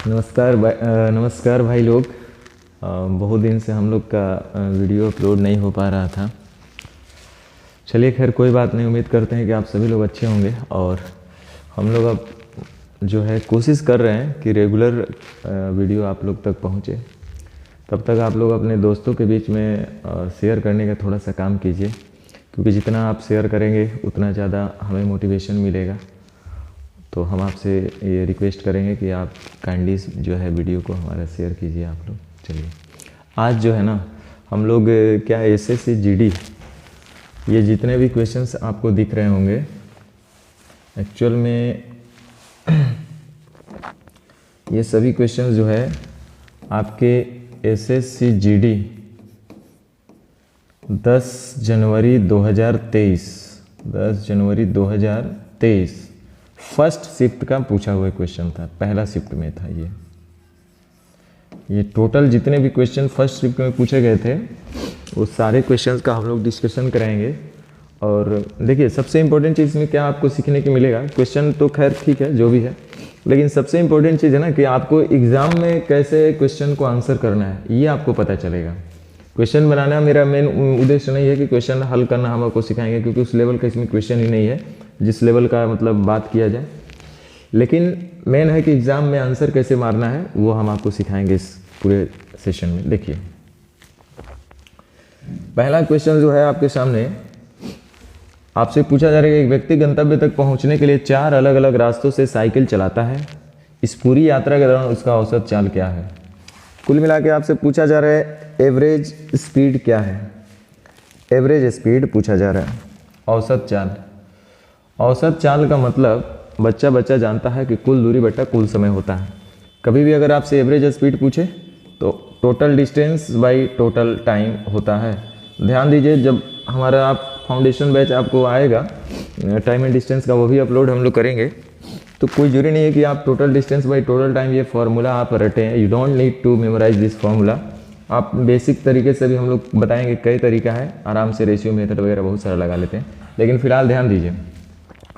नमस्कार भाई लोग। बहुत दिन से हम लोग का वीडियो अपलोड नहीं हो पा रहा था। चलिए खैर कोई बात नहीं, उम्मीद करते हैं कि आप सभी लोग अच्छे होंगे। और हम लोग अब जो है कोशिश कर रहे हैं कि रेगुलर वीडियो आप लोग तक पहुँचे। तब तक आप लोग अपने दोस्तों के बीच में शेयर करने का थोड़ा सा काम कीजिए, क्योंकि जितना आप शेयर करेंगे उतना ज़्यादा हमें मोटिवेशन मिलेगा। तो हम आपसे ये रिक्वेस्ट करेंगे कि आप काइंडली जो है वीडियो को हमारा शेयर कीजिए आप लोग। चलिए आज जो है ना हम लोग क्या एसएससी जीडी ये जितने भी क्वेश्चंस आपको दिख रहे होंगे एक्चुअल में ये सभी क्वेश्चंस जो है आपके एसएससी जीडी 10 जनवरी 2023 फर्स्ट शिफ्ट का पूछा हुआ क्वेश्चन था। पहला शिफ्ट में था ये टोटल जितने भी क्वेश्चन फर्स्ट शिफ्ट में पूछे गए थे वो सारे क्वेश्चंस का हम लोग डिस्कशन कराएंगे। और देखिए सबसे इम्पोर्टेंट चीज़ में क्या आपको सीखने को मिलेगा, क्वेश्चन तो खैर ठीक है जो भी है, लेकिन सबसे इम्पोर्टेंट चीज़ है ना कि आपको एग्ज़ाम में कैसे क्वेश्चन को आंसर करना है ये आपको पता चलेगा। क्वेश्चन बनाना मेरा मेन उद्देश्य नहीं है कि क्वेश्चन हल करना हम आपको सिखाएंगे, क्योंकि उस लेवल का इसमें क्वेश्चन ही नहीं है जिस लेवल का मतलब बात किया जाए। लेकिन मेन है कि एग्ज़ाम में आंसर कैसे मारना है वो हम आपको सिखाएंगे इस पूरे सेशन में। देखिए पहला क्वेश्चन जो है आपके सामने, आपसे पूछा जा रहा है कि एक व्यक्ति गंतव्य तक पहुंचने के लिए 4 अलग अलग रास्तों से साइकिल चलाता है। इस पूरी यात्रा के दौरान उसका औसत चाल क्या है। कुल मिला के आपसे पूछा जा रहा है एवरेज स्पीड क्या है। एवरेज स्पीड पूछा जा रहा है। औसत चाल, औसत चाल का मतलब बच्चा जानता है कि कुल दूरी बटा कुल समय होता है। कभी भी अगर आपसे एवरेज स्पीड पूछे तो total distance by total time होता है। ध्यान दीजिए जब हमारा आप फाउंडेशन बैच आपको आएगा टाइम एंड डिस्टेंस का, वो भी अपलोड हम लोग करेंगे, तो कोई जरूरी नहीं है कि आप total distance by total time ये फार्मूला आप रटें। You don't need to memorise this formula. आप बेसिक तरीके से भी हम लोग बताएंगे, कई तरीका है, आराम से रेशियो मेथड वगैरह बहुत सारा लगा लेते हैं। लेकिन फिलहाल ध्यान दीजिए,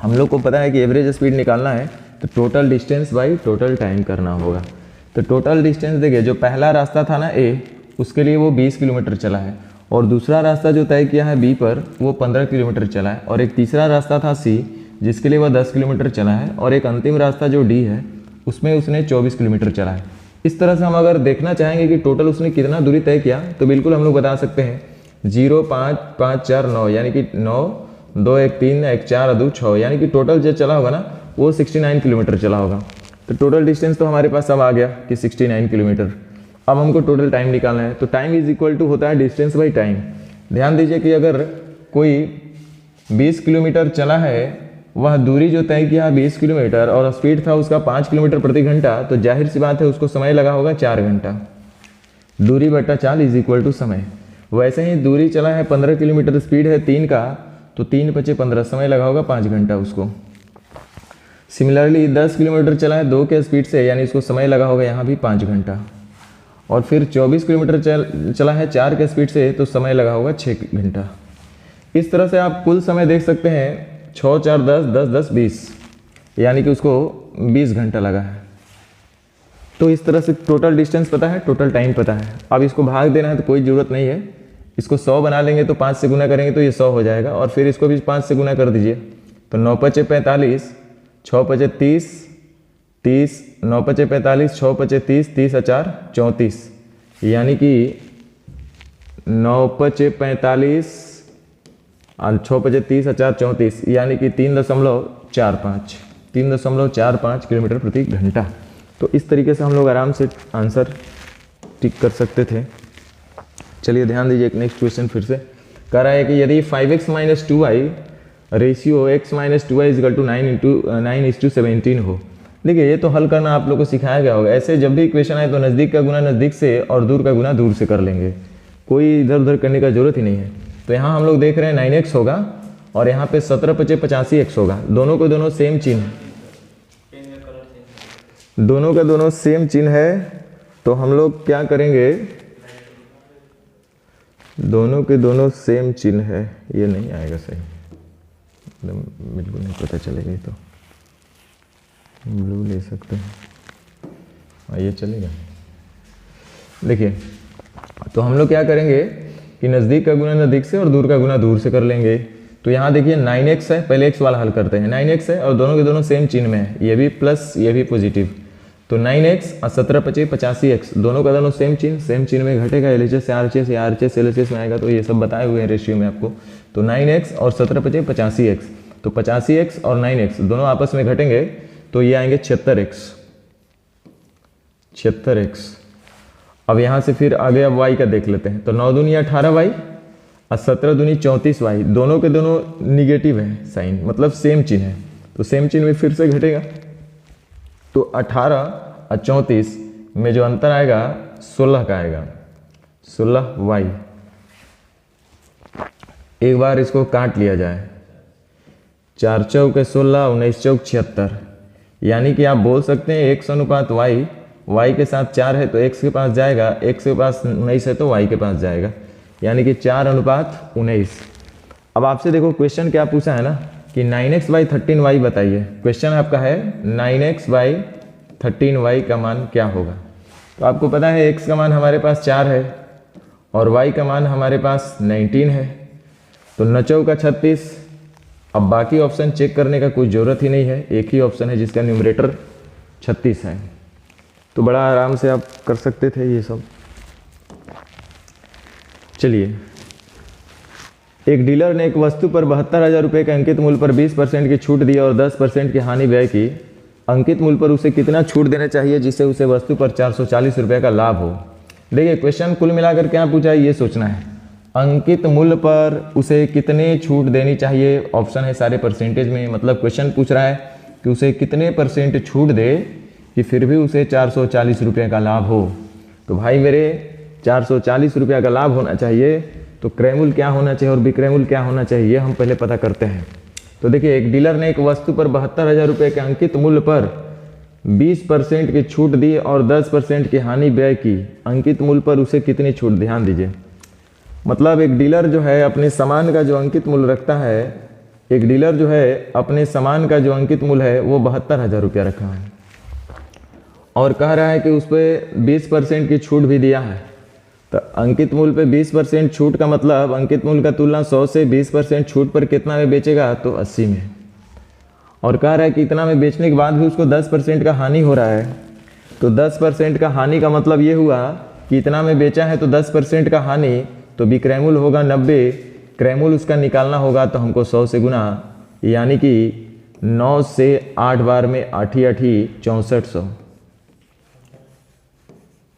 हम लोग को पता है कि एवरेज स्पीड निकालना है तो total distance by total time करना होगा। तो टोटल डिस्टेंस देखिए, जो पहला रास्ता था ना ए, उसके लिए वो 20 किलोमीटर चला है, और दूसरा रास्ता जो तय किया है बी पर वो 15 किलोमीटर चला है, और एक तीसरा रास्ता था सी जिसके लिए वह 10 किलोमीटर चला है, और एक अंतिम रास्ता जो डी है उसमें उसने 24 किलोमीटर चला है। इस तरह से हम अगर देखना चाहेंगे कि टोटल उसने कितना दूरी तय किया तो बिल्कुल हम लोग बता सकते हैं 0 5 5 4 9, यानी कि 9 2 1 3 1 4 2 6, यानी कि टोटल जो चला होगा ना वो 69 किलोमीटर चला होगा। तो टोटल डिस्टेंस तो हमारे पास अब आ गया कि 69 किलोमीटर। अब हमको टोटल टाइम निकालना है, तो टाइम इज इक्वल टू होता है डिस्टेंस बाई टाइम। ध्यान दीजिए कि अगर कोई 20 किलोमीटर चला है, वह दूरी जो तय किया 20 किलोमीटर और स्पीड था उसका 5 किलोमीटर प्रति घंटा, तो जाहिर सी बात है उसको समय लगा होगा 4 घंटा। दूरी बटा चाल इज इक्वल टू समय। वैसे ही दूरी चला है 15 किलोमीटर, स्पीड है 3 का, तो 3 × 15 समय लगा होगा 5 घंटा उसको। सिमिलरली 10 किलोमीटर चला है 2 के स्पीड से, यानी इसको समय लगा होगा यहाँ भी 5 घंटा। और फिर 24 किलोमीटर चला है 4 के स्पीड से, तो समय लगा होगा 6 घंटा। इस तरह से आप कुल समय देख सकते हैं 6 4 10 10 10 20, यानी कि उसको 20 घंटा लगा है। तो इस तरह से टोटल डिस्टेंस पता है, टोटल टाइम पता है। अब इसको भाग देना है तो कोई ज़रूरत नहीं है, इसको 100 बना लेंगे तो 5 से गुना करेंगे तो ये 100 हो जाएगा, और फिर इसको भी 5 से गुना कर दीजिए तो 9 5 45, 6 5 30 30, 9 5 45, 6 5 30, 30 4 34, यानी कि 9 5 45 और 6 5 30 4 34, यानी कि 3.45 किलोमीटर प्रति घंटा। तो इस तरीके से हम लोग आराम से आंसर टिक कर सकते थे। चलिए ध्यान दीजिए, एक नेक्स्ट क्वेश्चन फिर से कह रहा है कि यदि 5x - 2y ratio x - 2y = 9:17 हो। देखिए ये तो हल करना आप लोग को सिखाया गया होगा। ऐसे जब भी इक्वेशन आए तो नज़दीक का गुना नज़दीक से और दूर का गुना दूर से कर लेंगे, कोई इधर उधर करने का जरूरत ही नहीं है। तो यहाँ हम लोग देख रहे हैं 9x होगा और यहाँ पे 17 × 5 = 85x होगा। दोनों को दोनों सेम चिन्ह, दोनों का दोनों सेम चिन्ह है, तो हम लोग क्या करेंगे, दोनों के दोनों सेम चिन्ह है, ये नहीं आएगा सही, एकदम बिल्कुल नहीं पता चलेगा। तो ब्लू ले सकते हैं, ये चलेगा। देखिए, तो हम लोग क्या करेंगे कि नज़दीक का गुना नज़दीक से और दूर का गुना दूर से कर लेंगे। तो यहाँ देखिए 9x है, पहले x वाला हल करते हैं। 9x है और दोनों के दोनों सेम चिन्ह में है, ये भी प्लस ये भी पॉजिटिव। तो 9x और 17 × 5 = 85x, दोनों का दोनों सेम चिन्ह में घटेगा। LHS से RHS या RHS से LHS में आएगा, तो ये सब बताए हुए हैं रेशियो में आपको। तो 9x और 17 × 5 = 85x, तो 85x और 9x दोनों आपस में घटेंगे तो ये आएंगे 76x। अब यहाँ से फिर आगे अब y का देख लेते हैं। तो 9 दूनी 18y और 17 दूनी 34y, दोनों के दोनों निगेटिव है साइन, मतलब सेम चिन्ह है, तो सेम चिन्ह में फिर से घटेगा। तो 18 और 34 में जो अंतर आएगा 16 का आएगा, 16y। एक बार इसको काट लिया जाए, 4 चौक 16, 19 चौक 76, यानी कि आप बोल सकते हैं x अनुपात y के साथ 4 है तो x के पास जाएगा, x के पास 19 है तो y के पास जाएगा, यानी कि 4:19। अब आपसे देखो क्वेश्चन क्या पूछा है ना कि 9x/13y बताइए। क्वेश्चन आपका है 9x/13y का मान क्या होगा। तो आपको पता है x का मान हमारे पास 4 है और y का मान हमारे पास 19 है, तो 9 चौका 36। अब बाकी ऑप्शन चेक करने का कोई ज़रूरत ही नहीं है, एक ही ऑप्शन है जिसका न्यूमरेटर 36 है, तो बड़ा आराम से आप कर सकते थे ये सब। चलिए, एक डीलर ने एक वस्तु पर 72,000 रुपये के अंकित मूल्य पर 20% की छूट दी और 10% की हानि व्यय की। अंकित मूल्य पर उसे कितना छूट देना चाहिए जिससे उसे वस्तु पर 440 रुपये का लाभ हो। देखिए, क्वेश्चन कुल मिलाकर क्या पूछा है ये सोचना है। अंकित मूल्य पर उसे कितने छूट देनी चाहिए, ऑप्शन है सारे परसेंटेज में, मतलब क्वेश्चन पूछ रहा है कि उसे कितने % छूट दे कि फिर भी उसे 440 रुपये का लाभ हो। तो भाई मेरे 440 रुपये का लाभ होना चाहिए, तो क्रय मूल्य क्या होना चाहिए और विक्रय मूल्य क्या होना चाहिए, ये हम पहले पता करते हैं। तो देखिए, एक डीलर ने एक वस्तु पर 72,000 रुपये के अंकित मूल्य पर 20% की छूट दी और 10% की हानि व्यय की। अंकित मूल्य पर उसे कितनी छूट, ध्यान दीजिए। मतलब एक डीलर जो है अपने सामान का जो अंकित मूल्य रखता है, एक डीलर जो है अपने सामान का जो अंकित मूल्य है वो 72,000 रुपया रखा है और कह रहा है कि उस पर 20% की छूट भी दिया है। तो अंकित मूल्य पे 20% छूट का मतलब अंकित मूल्य का तुलना 100 से 20% छूट पर कितना में बेचेगा, तो 80 में। और कह रहा है कि इतना में बेचने के बाद भी उसको 10% का हानि हो रहा है। तो 10% का हानि का मतलब ये हुआ कि इतना में बेचा है तो 10% का हानि, तो विक्रय मूल्य होगा 90, क्रय मूल्य उसका निकालना होगा तो हमको 100 से गुना, यानी कि 9 से 8 बार में 8 ×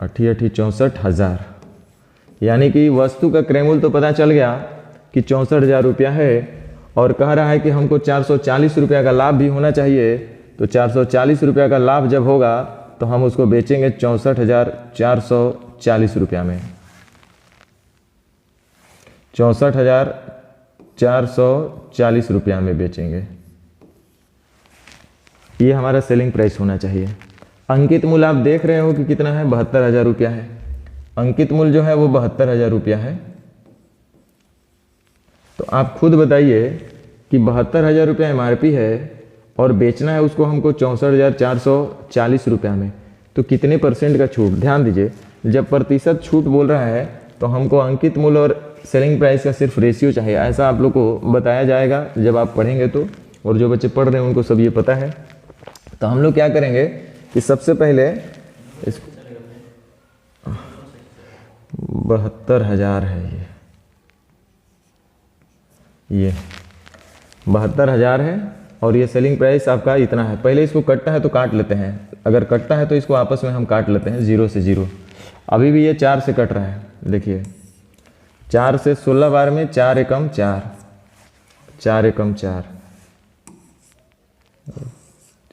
64,000, यानी कि वस्तु का क्रय मूल्य तो पता चल गया कि 64,000 रुपया है और कह रहा है कि हमको 440 रुपया का लाभ भी होना चाहिए। तो 440 रुपया का लाभ जब होगा तो हम उसको बेचेंगे 64,440 रुपया में, 64,440 रुपया में बेचेंगे। ये हमारा सेलिंग प्राइस होना चाहिए। अंकित मूल्य आप देख रहे हो कि कितना है, 72,000 रुपया है। अंकित मूल्य जो है वो 72,000 रुपया है। तो आप खुद बताइए कि 72,000 रुपया MRP है और बेचना है उसको हमको 64,440 रुपया में, तो कितने % का छूट। ध्यान दीजिए, जब प्रतिशत छूट बोल रहा है तो हमको अंकित मूल्य और सेलिंग प्राइस का सिर्फ रेशियो चाहिए। ऐसा आप लोग को बताया जाएगा जब आप पढ़ेंगे तो, और जो बच्चे पढ़ रहे हैं उनको सब ये पता है। तो हम लोग क्या करेंगे कि सबसे पहले इस 72,000 है, ये 72,000 है और ये सेलिंग प्राइस आपका इतना है। पहले इसको कटता है तो काट लेते हैं, अगर कटता है तो इसको आपस में हम काट लेते हैं 0 से 0। अभी भी ये 4 से कट रहा है, देखिए 4 से 16 बार में 4 एकम 4, 4 एकम 4,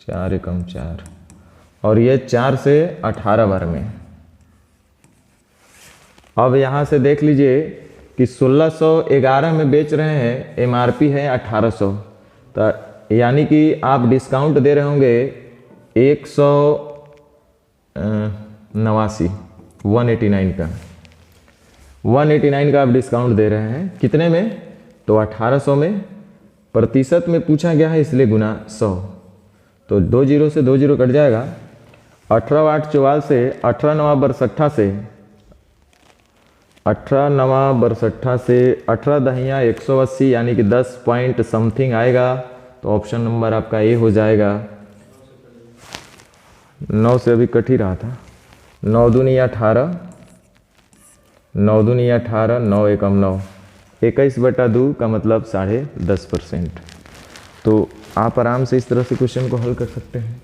4 एकम 4, और ये 4 से 18 बार में। अब यहाँ से देख लीजिए कि 1611 में बेच रहे हैं, MRP है 1800, तो यानी कि आप डिस्काउंट दे रहे होंगे 189, 189 का, 189 का आप डिस्काउंट दे रहे हैं। कितने में, तो 1800 में। प्रतिशत में पूछा गया है इसलिए गुना 100, तो 2 0 से 2 0 कट जाएगा 18 वाट 44 से 18 नवा बरसट्ठा से 18 नवा बरसट्ठा से 18 दहिया 180 यानी कि 10 पॉइंट समथिंग आएगा। तो ऑप्शन नंबर आपका ए हो जाएगा। 9 से अभी कट ही रहा था। 9 दूनी 18, 9 दूनी 18, 9 एकम 9, 21/2 का मतलब 10.5%। तो आप आराम से इस तरह से क्वेश्चन को हल कर सकते हैं।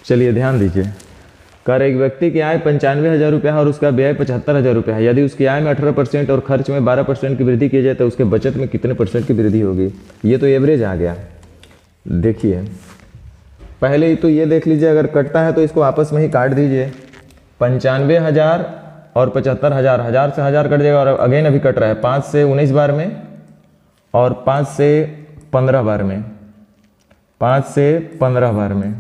चलिए ध्यान दीजिए। कर एक व्यक्ति की आय 95,000 रुपया है और उसका व्यय 75,000 रुपया है। यदि उसकी आय में 18% और खर्च में 12% की वृद्धि की जाए तो उसके बचत में कितने % की वृद्धि होगी। ये तो एवरेज आ गया। देखिए पहले ही तो ये देख लीजिए, अगर कटता है तो इसको आपस में ही काट दीजिए। 95,000 और 75,000, 1000 से 1000 कट जाएगा और अगेन अभी कट रहा है 5 से 19 बार में और 5 से 15 बार में, 5 से 15 बार में,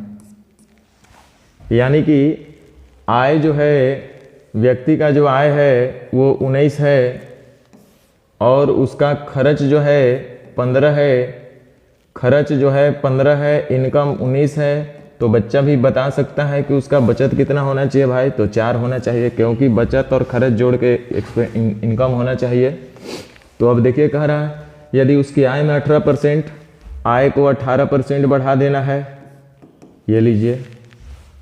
यानी कि आय जो है व्यक्ति का जो आय है वो 19 है और उसका खर्च जो है 15 है, खर्च जो है 15 है, इनकम 19 है। तो बच्चा भी बता सकता है कि उसका बचत कितना होना चाहिए भाई, तो 4 होना चाहिए, क्योंकि बचत और खर्च जोड़ के इनकम होना चाहिए। तो अब देखिए कह रहा है यदि उसकी आय में 18%, आय को 18% बढ़ा देना है। ये लीजिए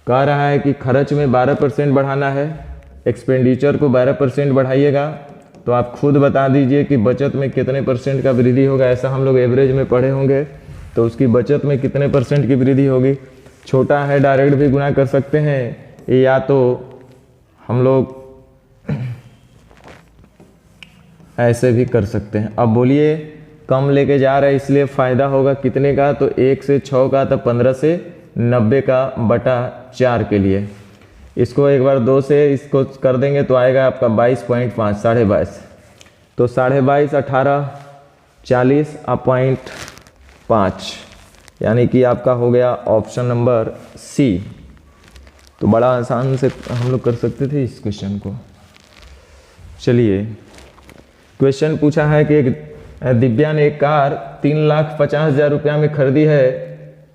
कह रहा है कि खर्च में 12% बढ़ाना है, एक्सपेंडिचर को 12% बढ़ाइएगा। तो आप खुद बता दीजिए कि बचत में कितने % का वृद्धि होगा। ऐसा हम लोग एवरेज में पढ़े होंगे, तो उसकी बचत में कितने % की वृद्धि होगी। छोटा है डायरेक्ट भी गुना कर सकते हैं, या तो हम लोग ऐसे भी कर सकते हैं। अब बोलिए कम लेके जा रहे हैं इसलिए फ़ायदा होगा कितने का, तो 1 से 6 का, तो 15 से 90 का बटा 4 के लिए। इसको एक बार 2 से इसको कर देंगे तो आएगा आपका 22.5, 22.5। तो 22.5, 18, 40.5, यानी कि आपका हो गया ऑप्शन नंबर सी। तो बड़ा आसान से हम लोग कर सकते थे इस क्वेश्चन को। चलिए क्वेश्चन पूछा है कि एक दिव्या ने एक कार 3,50,000 रुपया में खरीदी है।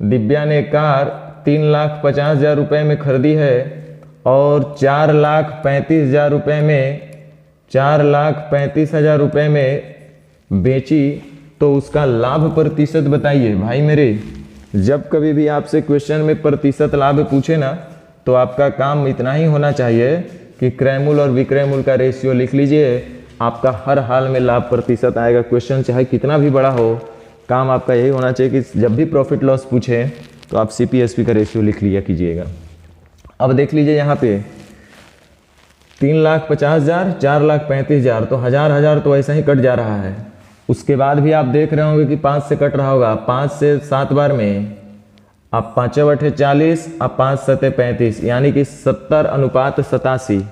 दिव्या ने कार 3,50,000 रुपये में खरीदी है और 4,35,000 रुपये में 4,35,000 रुपये में बेची, तो उसका लाभ प्रतिशत बताइए। भाई मेरे, जब कभी भी आपसे क्वेश्चन में प्रतिशत लाभ पूछे ना, तो आपका काम इतना ही होना चाहिए कि क्रय मूल्य और विक्रय मूल्य का रेशियो लिख लीजिए। आपका हर हाल में लाभ प्रतिशत आएगा। क्वेश्चन चाहे कितना भी बड़ा हो, काम आपका यही होना चाहिए कि जब भी प्रॉफिट लॉस पूछे तो आप CPSP का रेशियो लिख लिया कीजिएगा। अब देख लीजिए यहाँ पे 3,50,000, 4,35,000, तो 1000 तो ऐसा ही कट जा रहा है। उसके बाद भी आप देख रहे होंगे कि 5 से कट रहा होगा, 5 से 7 बार में आप 5/40, आप 5/7 यानी कि 70:87।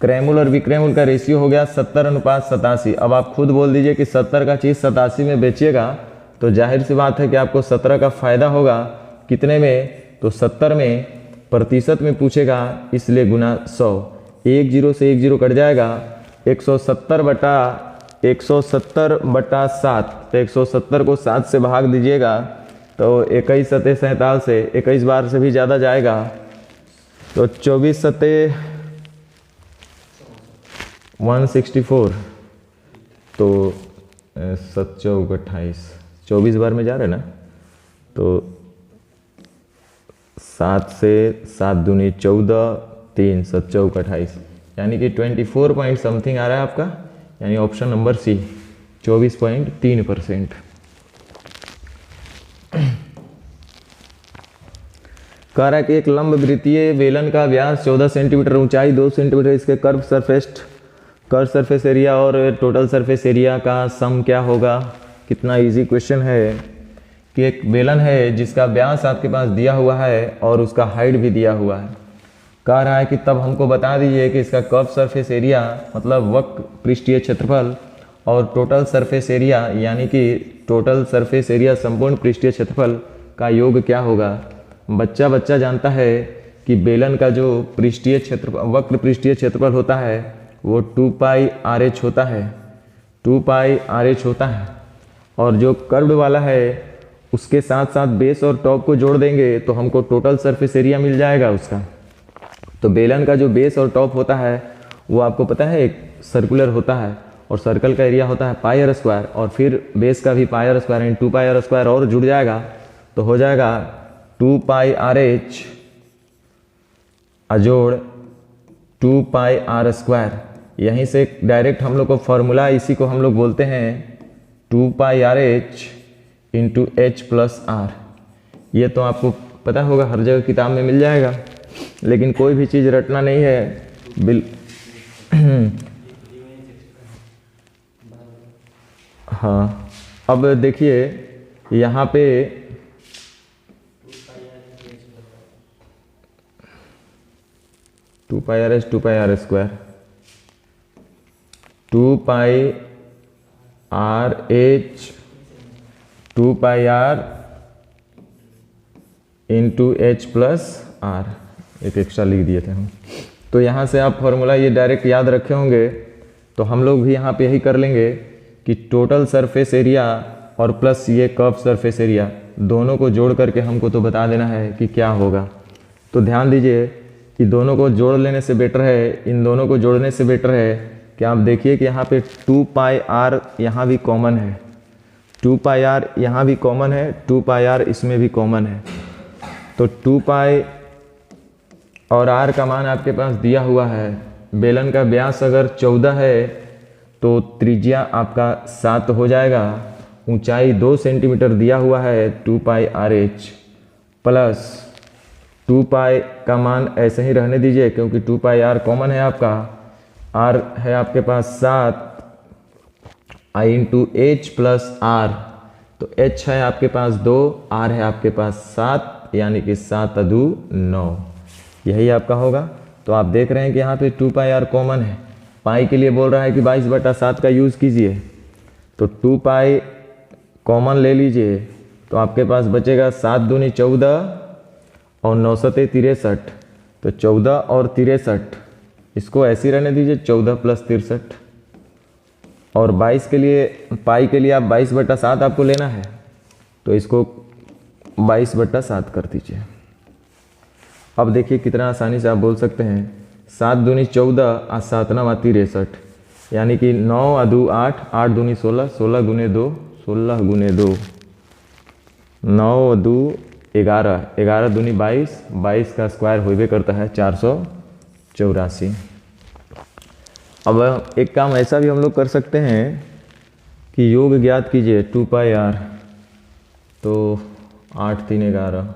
क्रयमूल और विक्रयमूल का रेशियो हो गया 70:87। अब आप खुद बोल दीजिए कि 70 का चीज़ 87 में बेचिएगा तो जाहिर सी बात है कि आपको 17 का फायदा होगा। कितने में, तो 70 में, प्रतिशत में पूछेगा इसलिए गुना 100। 1 0 से 1 0 कट जाएगा, 170/7। तो 170 को 7 से भाग दीजिएगा तो 21/47 से 21 बार से भी ज़्यादा जाएगा, तो 24/164, तो 7×4 = 28, 24 बार में जा रहे ना, तो 7 से 7 दूनी 14, 3 7×4 = 28, यानी कि 24 पॉइंट समथिंग आ रहा है आपका, यानी ऑप्शन नंबर सी 24.3%। कह रहा है कि एक लंब वृत्तीय बेलन का व्यास 14 सेंटीमीटर, ऊंचाई 2 सेंटीमीटर, इसके कर्व सरफेस एरिया और टोटल सरफेस एरिया का सम क्या होगा। कितना इजी क्वेश्चन है कि एक बेलन है जिसका व्यास आपके पास दिया हुआ है और उसका हाइट भी दिया हुआ है। कह रहा है कि तब हमको बता दीजिए कि इसका कर्व सरफेस एरिया मतलब वक्र पृष्ठीय क्षेत्रफल और टोटल सरफेस एरिया यानी कि टोटल सरफेस एरिया संपूर्ण पृष्ठीय क्षेत्रफल का योग क्या होगा। बच्चा जानता है कि बेलन का जो पृष्ठीय क्षेत्रफल वक्र पृष्ठीय क्षेत्रफल होता है वो 2πRh होता है, 2πRh होता है, और जो कर्व्ड वाला है उसके साथ साथ बेस और टॉप को जोड़ देंगे तो हमको टोटल सरफेस एरिया मिल जाएगा उसका। तो बेलन का जो बेस और टॉप होता है वो आपको पता है एक सर्कुलर होता है, और सर्कल का एरिया होता है पाई आर स्क्वायर, और फिर बेस का भी pi r square and 2 pi r square और जुड़ जाएगा तो हो जाएगा 2 पाई आर एच अजोड़ 2 पाई आर स्क्वायर। यहीं से डायरेक्ट हम लोग को फॉर्मूला, इसी को हम लोग बोलते हैं 2 pi r h into h plus r. ये तो आपको पता होगा, हर जगह किताब में मिल जाएगा, लेकिन कोई भी चीज़ रटना नहीं है हाँ, अब देखिए यहाँ पे 2 pi r h 2 pi r square 2 pi r h 2 pi r into h plus r, एक एक्स्ट्रा लिख दिए थे हम। तो यहाँ से आप फॉर्मूला ये डायरेक्ट याद रखे होंगे, तो हम लोग भी यहाँ पे यही कर लेंगे कि टोटल सरफेस एरिया और प्लस ये कर्व सरफेस एरिया दोनों को जोड़ करके हमको तो बता देना है कि क्या होगा। तो ध्यान दीजिए कि दोनों को जोड़ लेने से बेटर है, इन दोनों को जोड़ने से बेटर है कि आप देखिए कि यहाँ पे 2 पाई आर यहाँ भी कॉमन है, 2 पाई आर यहाँ भी कॉमन है, 2 पाई आर इसमें भी कॉमन है। तो 2 पाई और आर का मान आपके पास दिया हुआ है। बेलन का व्यास अगर 14 है तो त्रिज्या आपका 7 हो जाएगा। ऊंचाई 2 सेंटीमीटर दिया हुआ है 2 पाई आर एच प्लस 2 पाई का मान ऐसे ही रहने दीजिए क्योंकि 2 पाई आर कॉमन है आपका। आर है आपके पास 7 आई इंटू एच प्लस आर, तो एच है आपके पास 2, आर है आपके पास 7, यानी कि 7 अदू 9, यही आपका होगा। तो आप देख रहे हैं कि यहाँ पे 2 पाई आर कॉमन है, पाई के लिए बोल रहा है कि 22/7 का यूज़ कीजिए, तो 2 पाई कॉमन ले लीजिए तो आपके पास बचेगा 7 दूनी 14 और 9 सते 63, तो 14 और 63 इसको ऐसे ही रहने दीजिए 14 प्लस 63, और 22 के लिए पाई के लिए आप 22/7 आपको लेना है तो इसको 22/7 कर दीजिए। अब देखिए कितना आसानी से आप बोल सकते हैं 7 दूनी 14 और 7 9 63, यानी कि 9 अदू 8, 8 दूनी 16, 16 गुने 2, 16 गुने 2, 9 अदू 11, 11 दूनी 22, 22 का स्क्वायर होबे करता है 484। अब एक काम ऐसा भी हम लोग कर सकते हैं कि योग ज्ञात कीजिए 2 पाई आर, तो 8 3 11,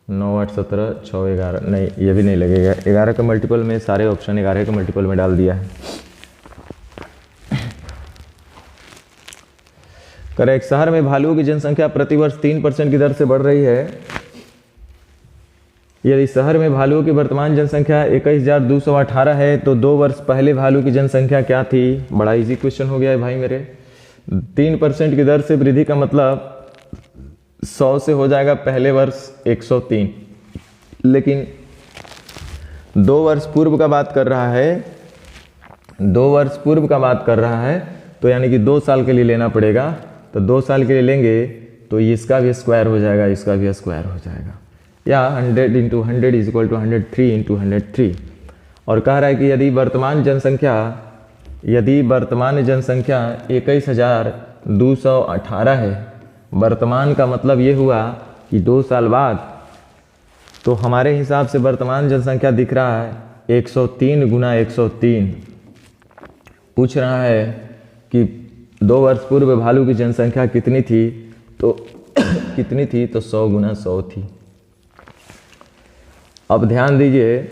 9 8 17, 6 11, नहीं ये भी नहीं लगेगा, 11 का मल्टीपल में सारे ऑप्शन 11 के मल्टीपल में डाल दिया है। करेक्ट। शहर में भालुओं की जनसंख्या प्रतिवर्ष 3% की दर से बढ़ रही है। यदि शहर में भालुओं की वर्तमान जनसंख्या 21,218 है तो 2 वर्ष पहले भालू की जनसंख्या क्या थी? बड़ा इजी क्वेश्चन हो गया है भाई मेरे। 3% की दर से वृद्धि का मतलब 100 से हो जाएगा पहले वर्ष 103, लेकिन 2 वर्ष पूर्व का बात कर रहा है, 2 वर्ष पूर्व का बात कर रहा है, तो यानी कि 2 साल के लिए लेना पड़ेगा। तो 2 साल के लिए लेंगे तो इसका भी स्क्वायर हो जाएगा, इसका भी स्क्वायर हो जाएगा, या 100 into 100 is equal to 103 into 103। और कह रहा है कि यदि वर्तमान जनसंख्या 21,218 है, वर्तमान का मतलब ये हुआ कि 2 साल बाद, तो हमारे हिसाब से वर्तमान जनसंख्या दिख रहा है 103 गुना 103। पूछ रहा है कि 2 वर्ष पूर्व भालू की जनसंख्या कितनी थी, तो कितनी थी, तो 100 गुना 100 थी। अब ध्यान दीजिए,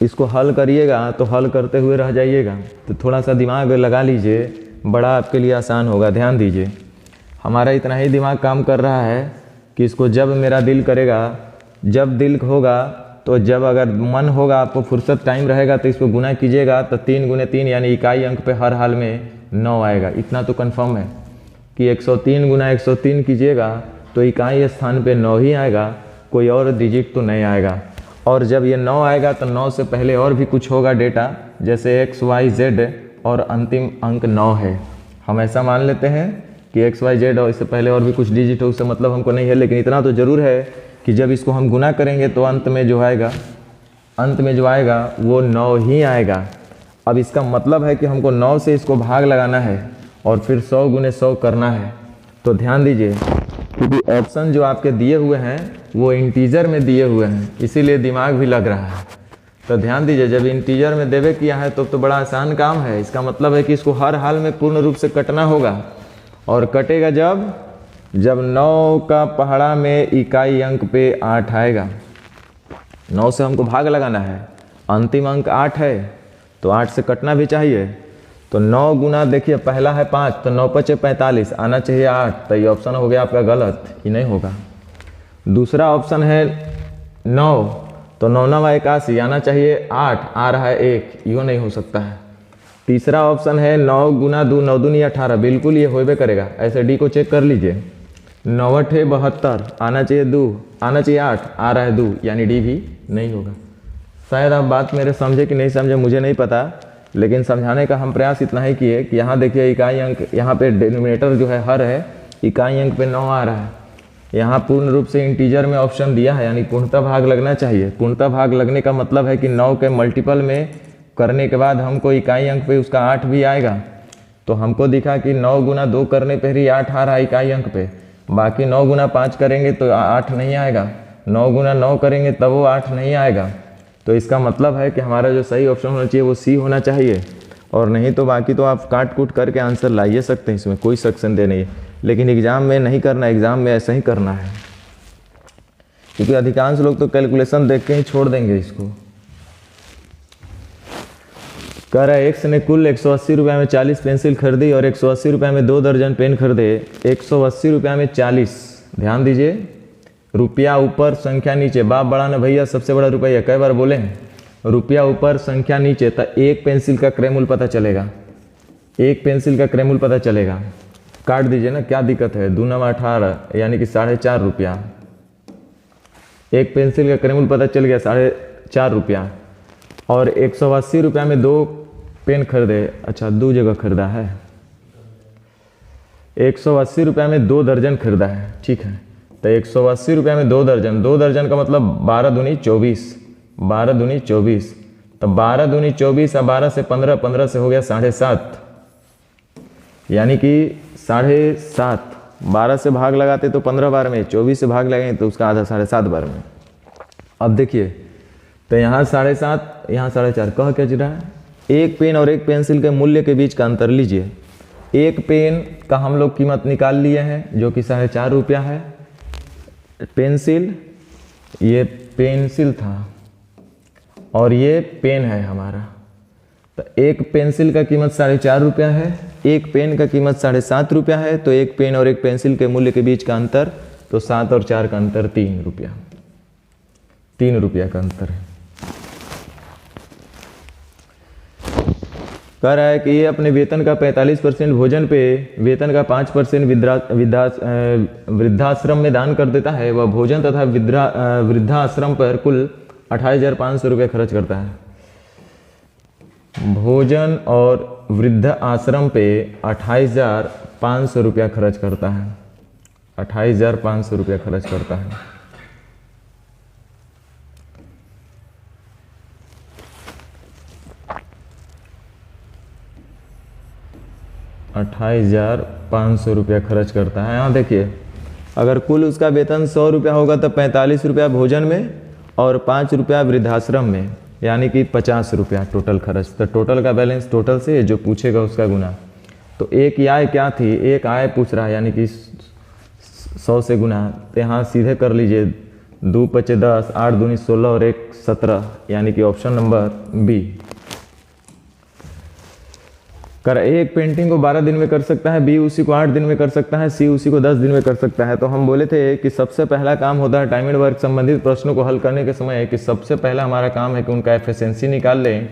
इसको हल करिएगा तो हल करते हुए रह जाइएगा, तो थोड़ा सा दिमाग लगा लीजिए, बड़ा आपके लिए आसान होगा। ध्यान दीजिए, हमारा इतना ही दिमाग काम कर रहा है कि इसको जब मेरा दिल करेगा, जब दिल होगा, तो जब अगर मन होगा, आपको फुर्सत टाइम रहेगा तो इसको गुना कीजिएगा, तो 3 गुने 3 यानी इकाई अंक पे हर हाल में 9 आएगा। इतना तो कंफर्म है कि 103 गुना 103 कीजिएगा तो इकाई स्थान पे 9 ही आएगा, कोई और डिजिट तो नहीं आएगा। और जब ये 9 आएगा तो 9 से पहले और भी कुछ होगा डेटा, जैसे x y z, और अंतिम अंक 9 है। हम ऐसा मान लेते हैं कि एक्स वाई जेड और इससे पहले और भी कुछ डिजिट हो, उससे मतलब हमको नहीं है, लेकिन इतना तो ज़रूर है कि जब इसको हम गुना करेंगे तो अंत में जो आएगा वो 9 ही आएगा। अब इसका मतलब है कि हमको 9 से इसको भाग लगाना है और फिर 100 गुने 100 करना है। तो ध्यान दीजिए, क्योंकि ऑप्शन जो आपके दिए हुए हैं वो इंटीजर में दिए हुए हैं, इसीलिए दिमाग भी लग रहा है। तो ध्यान दीजिए, जब इंटीजर में देवे किया है तो बड़ा आसान काम है। इसका मतलब है कि इसको हर हाल में पूर्ण रूप से कटना होगा, और कटेगा जब 9 का पहाड़ा में इकाई अंक पे 8 आएगा। 9 से हमको भाग लगाना है, अंतिम अंक 8 है तो 8 से कटना भी चाहिए। तो 9 गुना, देखिए पहला है 5 तो 9 पचे 45, आना चाहिए 8, तो ये ऑप्शन हो गया आपका गलत, ही नहीं होगा। दूसरा ऑप्शन है 9 तो 9 9 81, आना चाहिए 8, आ रहा है 1, यूँ नहीं हो सकता है। तीसरा ऑप्शन है 9 गुना 2 9 दूनी 18, बिल्कुल ये होबे करेगा। ऐसे डी को चेक कर लीजिए, 9 8 72, आना चाहिए 2, आना चाहिए 8, आ रहा है 2, यानी डी भी नहीं होगा। शायद आप बात मेरे समझे कि नहीं समझे मुझे नहीं पता, लेकिन समझाने का हम प्रयास इतना ही किए कि यहाँ देखिए इकाई अंक, यहाँ पे डिनोमिनेटर जो है हर है, इकाई अंक पे 9 आ रहा है। यहाँ पूर्ण रूप से इंटीजर में ऑप्शन दिया है, यानी पूर्णतः भाग लगना चाहिए। पूर्णतः भाग लगने का मतलब है कि 9 के मल्टीपल में करने के बाद हमको इकाई अंक पे उसका 8 भी आएगा। तो हमको दिखा कि 9 गुना 2 करने पर ही 8 आ रहा है इकाई अंक पे, बाकी 9 गुना 5 करेंगे तो 8 नहीं आएगा, 9 गुना 9 करेंगे तब वो 8 नहीं आएगा। तो इसका मतलब है कि हमारा जो सही ऑप्शन होना चाहिए वो सी होना चाहिए, और नहीं तो बाकी तो आप काट कूट करके आंसर लाइए सकते हैं, इसमें कोई सेक्शन दे नहीं है। लेकिन एग्ज़ाम में नहीं करना, एग्ज़ाम में ऐसा ही करना है, क्योंकि अधिकांश लोग तो कैलकुलेशन देख के ही छोड़ देंगे इसको। कह रहा है एक्स ने कुल 180 रुपये में 40 पेंसिल खरीदी और 180 रुपये में 2 दर्जन पेन खरीदे। 180 रुपये में 40, ध्यान दीजिए, रुपया ऊपर संख्या नीचे, बाप बड़ा ना भैया सबसे बड़ा रुपया, कई बार बोले हैं। रुपया ऊपर संख्या नीचे, तो एक पेंसिल का क्रयमूल्य पता चलेगा, एक पेंसिल का क्रयमूल्य पता चलेगा। काट दीजिए ना, क्या दिक्कत है, 2 9 18, यानी कि 4.5 रुपया। एक पेंसिल का क्रयमूल्य पता चल गया 4.5 रुपया, और 180 रुपया में 2 पेन खरीदे, अच्छा 2 जगह खरीदा है। 180 रुपया में 2 दर्जन खरीदा है, ठीक है। तो 180 रुपया में 2 दर्जन, 2 दर्जन का मतलब 12 दूनी 24, 12 दूनी 24, तो 12 दूनी 24 और 12 से 15, 15 से हो गया 7.5, यानी कि 7.5। 12 से भाग लगाते तो 15 बार में, 24 से भाग लगाएंगे तो उसका आधा 7.5 बार में। अब देखिए, तो यहाँ 7.5, यहाँ 4.5, कह क्या रहा है, एक पेन और एक पेंसिल के मूल्य के बीच का अंतर लीजिए। एक पेन का हम लोग कीमत निकाल लिए हैं जो कि 4.5 रुपया है। पेंसिल, ये पेंसिल था और ये पेन है हमारा, तो एक पेंसिल का कीमत 4.5 रुपया है, एक पेन का कीमत 7.5 रुपया है। तो एक पेन और एक पेंसिल के मूल्य के बीच का अंतर, तो 7 और 4 का अंतर 3 रुपया, 3 रुपया का अंतर है। कह रहा है कि ये अपने वेतन का 45% भोजन पे, वेतन का 5% वृद्धाश्रम में दान कर देता है। वह भोजन तथा वृद्धाश्रम पर कुल 28,500 रुपये खर्च करता है। भोजन और वृद्ध आश्रम पे 28,500 रुपया खर्च करता है, 28,500 रुपया खर्च करता है। ₹28,500 खर्च करता है। यहाँ देखिए, अगर कुल उसका वेतन 100 रुपया होगा तो 45 रुपया भोजन में और 5 रुपया वृद्धाश्रम में, यानी कि 50 रुपया टोटल खर्च। तो टोटल का बैलेंस टोटल से जो पूछेगा उसका गुना। तो एक आय क्या थी, एक आय पूछ रहा है, यानी कि 100 से गुना। तो यहाँ सीधे कर लीजिए, 2 5 10, 8 दूनी 16 और 1 17, यानी कि ऑप्शन नंबर बी। कर एक पेंटिंग को 12 दिन में कर सकता है, बी उसी को 8 दिन में कर सकता है, सी उसी को 10 दिन में कर सकता है। तो हम बोले थे कि सबसे पहला काम होता है टाइम एंड वर्क संबंधित प्रश्नों को हल करने के समय कि सबसे पहला हमारा काम है कि उनका एफिशिएंसी निकाल लें।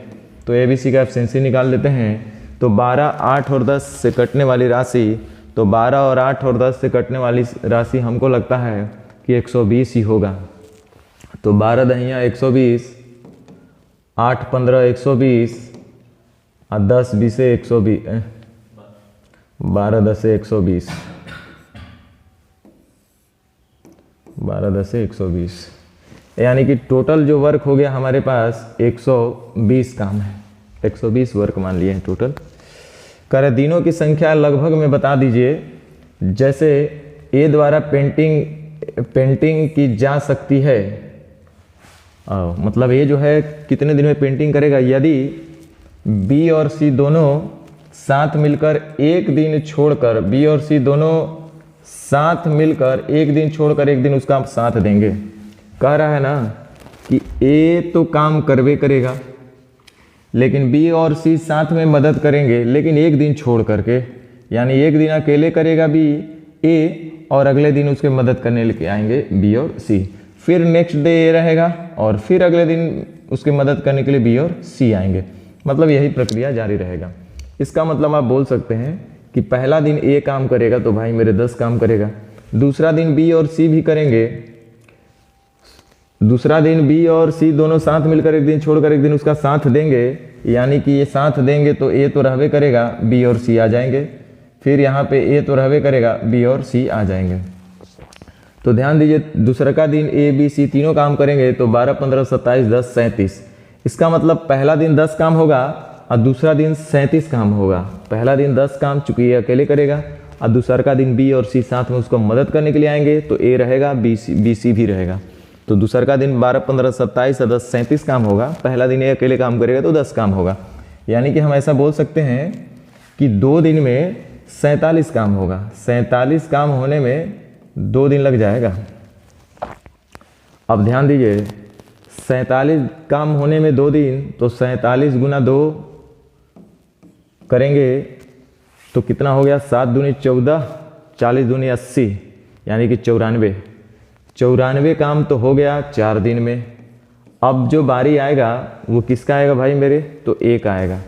तो एबीसी का एफिशिएंसी निकाल लेते हैं। तो 12, 8 और 10 से कटने वाली राशि, तो 12 और 8 और 10 से कटने वाली राशि हमको लगता है कि 120 ही होगा। तो 12 दहिया 120, 8 15 120 और 10 20 120, 12 10 से 120, 12 10 से 120, यानी कि टोटल जो वर्क हो गया हमारे पास 120 काम है, 120 वर्क मान लिए हैं टोटल। कह रहे दिनों की संख्या लगभग में बता दीजिए, जैसे ए द्वारा पेंटिंग की जा सकती है, मतलब ये जो है कितने दिन में पेंटिंग करेगा। यदि बी और सी दोनों साथ मिलकर एक दिन छोड़कर, बी और सी दोनों साथ मिलकर एक दिन छोड़कर एक दिन उसका साथ देंगे। कह रहा है ना कि ए तो काम करवे करेगा, लेकिन बी और सी साथ में मदद करेंगे, लेकिन एक दिन छोड़ करके, यानी एक दिन अकेले करेगा बी ए और अगले दिन उसके मदद करने लेके आएंगे बी और सी। फिर नेक्स्ट डे ए रहेगा और फिर अगले दिन उसकी मदद करने के लिए बी और सी आएंगे। मतलब यही प्रक्रिया जारी रहेगा। इसका मतलब आप बोल सकते हैं कि पहला दिन ए काम करेगा तो भाई मेरे 10 काम करेगा, दूसरा दिन बी और सी भी करेंगे, दूसरा दिन बी और सी दोनों साथ मिलकर एक दिन छोड़कर एक दिन उसका साथ देंगे, यानी कि ये साथ देंगे तो ए तो रहवे करेगा, बी और सी आ जाएंगे। फिर यहाँ पे ए तो रहवे करेगा, बी और सी आ जाएंगे। तो ध्यान दीजिए, दूसरा का दिन ए बी सी तीनों काम करेंगे तो 12 15 27 10 37। इसका मतलब पहला दिन 10 काम होगा और दूसरा दिन 37 काम होगा। पहला दिन 10 काम चूंकि ये अकेले करेगा और दूसरा का दिन बी और सी साथ में उसको मदद करने के लिए आएंगे तो ए रहेगा, बी सी भी रहेगा। तो दूसरा का दिन 12 15 27 और 10 37 काम होगा। पहला दिन ए अकेले काम करेगा तो 10 काम होगा। यानी कि हम ऐसा बोल सकते हैं कि 2 दिन में 47 काम होगा। 47 काम होने में 2 दिन लग जाएगा। अब ध्यान दीजिए, 47 काम होने में 2 दिन, तो 47 गुना 2 करेंगे तो कितना हो गया, 7 दूनी 14, 40 दूनी 80, यानी कि 94। 94 काम तो हो गया 4 दिन में। अब जो बारी आएगा वो किसका आएगा भाई मेरे, तो ए का आएगा।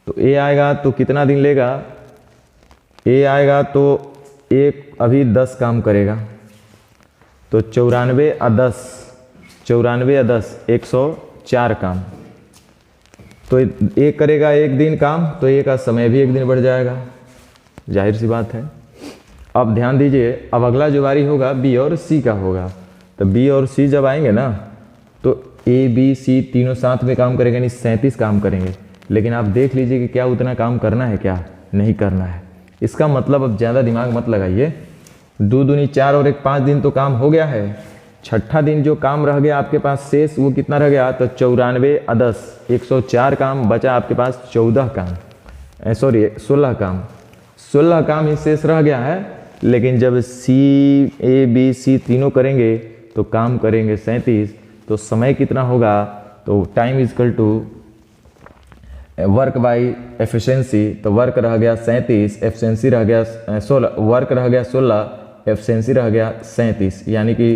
तो ए आएगा तो कितना दिन लेगा, ए आएगा तो एक अभी 10 काम करेगा, तो 94 और 10, 94 और 10 104 काम। तो एक करेगा एक दिन काम तो ए का समय भी एक दिन बढ़ जाएगा, जाहिर सी बात है। अब ध्यान दीजिए, अब अगला जो बारी होगा बी और सी का होगा। तो बी और सी जब आएंगे ना तो ए बी सी तीनों साथ में काम करेंगे, यानी 37 काम करेंगे। लेकिन आप देख लीजिए कि क्या उतना काम करना है, क्या नहीं करना है। इसका मतलब अब ज़्यादा दिमाग मत लगाइए। 2 दूनी 4 और 1 5 दिन तो काम हो गया है। छठा दिन जो काम रह गया आपके पास शेष, वो कितना रह गया, तो 94 और 10 104 काम बचा आपके पास 14 काम, सॉरी 16 काम। 16 काम ही शेष रह गया है। लेकिन जब सी ए बी सी तीनों करेंगे तो काम करेंगे 37। तो समय कितना होगा, तो time is equal to work by efficiency. तो वर्क रह गया 37, एफिशिएंसी रह गया 16, वर्क रह गया 16, एफिशिएंसी रह गया 37, यानी कि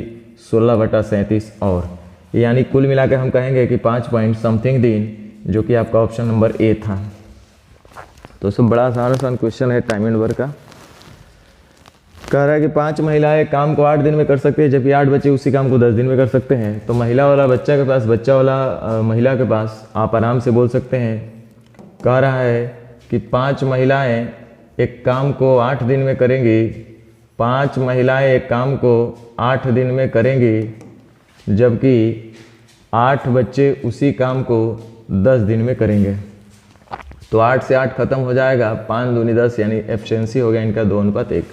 16/37। और यानी कुल मिला के हम कहेंगे कि 5 पॉइंट समथिंग दिन, जो कि आपका ऑप्शन नंबर ए था। तो सब बड़ा आसान क्वेश्चन है टाइम एंड वर्क का। कह रहा है कि 5 महिलाएं काम को 8 दिन में कर सकते हैं, जबकि 8 बच्चे उसी काम को 10 दिन में कर सकते हैं। तो महिला वाला बच्चा के पास, बच्चा वाला महिला के पास आप आराम से बोल सकते हैं। कह रहा है कि 5 महिलाएं एक काम को 8 दिन में करेंगी, 5 महिलाएं एक काम को 8 दिन में करेंगी, जबकि 8 बच्चे उसी काम को 10 दिन में करेंगे। तो 8 से 8 खत्म हो जाएगा, 5 दूनी 10, यानी एफिशिएंसी हो गया इनका 2:1।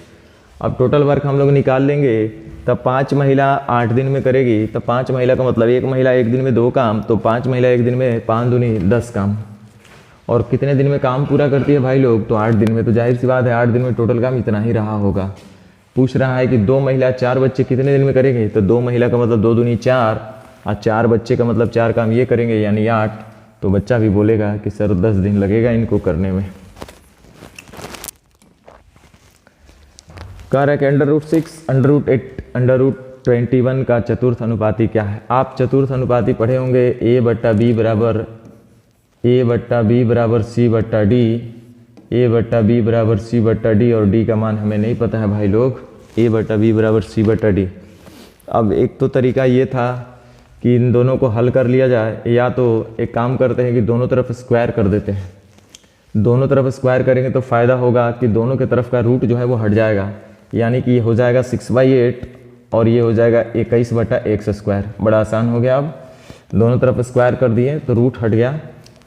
अब टोटल वर्क हम लोग निकाल लेंगे। तब 5 महिला 8 दिन में करेगी, तब 5 महिला का मतलब 1 महिला एक दिन में 2 काम, तो 5 महिला एक दिन में 5 दूनी 10 काम। और कितने दिन में काम पूरा करती है भाई लोग, तो 8 दिन में। तो जाहिर सी बात है 8 दिन में टोटल काम इतना ही रहा होगा। पूछ रहा है कि 2 महिला 4 बच्चे कितने दिन में करेंगे, तो 2 महिला का मतलब 2 दूनी 4 और 4 बच्चे का मतलब 4 काम ये करेंगे, यानी 8। तो बच्चा भी बोलेगा कि सर 10 दिन लगेगा इनको करने में। कह रहा है कि √6, √8, √21 का चतुर्थ अनुपाती क्या है। आप चतुर्थ अनुपाती पढ़े होंगे, A/B बराबर C/D, A/B बराबर C/D, और D का मान हमें नहीं पता है भाई लोग, A/B बराबर C/D। अब एक तो तरीका ये था कि इन दोनों को हल कर लिया जाए, या तो एक काम करते हैं कि दोनों तरफ स्क्वायर कर देते हैं। दोनों तरफ स्क्वायर करेंगे तो फ़ायदा होगा कि दोनों के तरफ का रूट जो है वो हट जाएगा, यानी कि ये हो जाएगा 6/8 और ये हो जाएगा 21/x²। बड़ा आसान हो गया। अब दोनों तरफ स्क्वायर कर दिए तो रूट हट गया।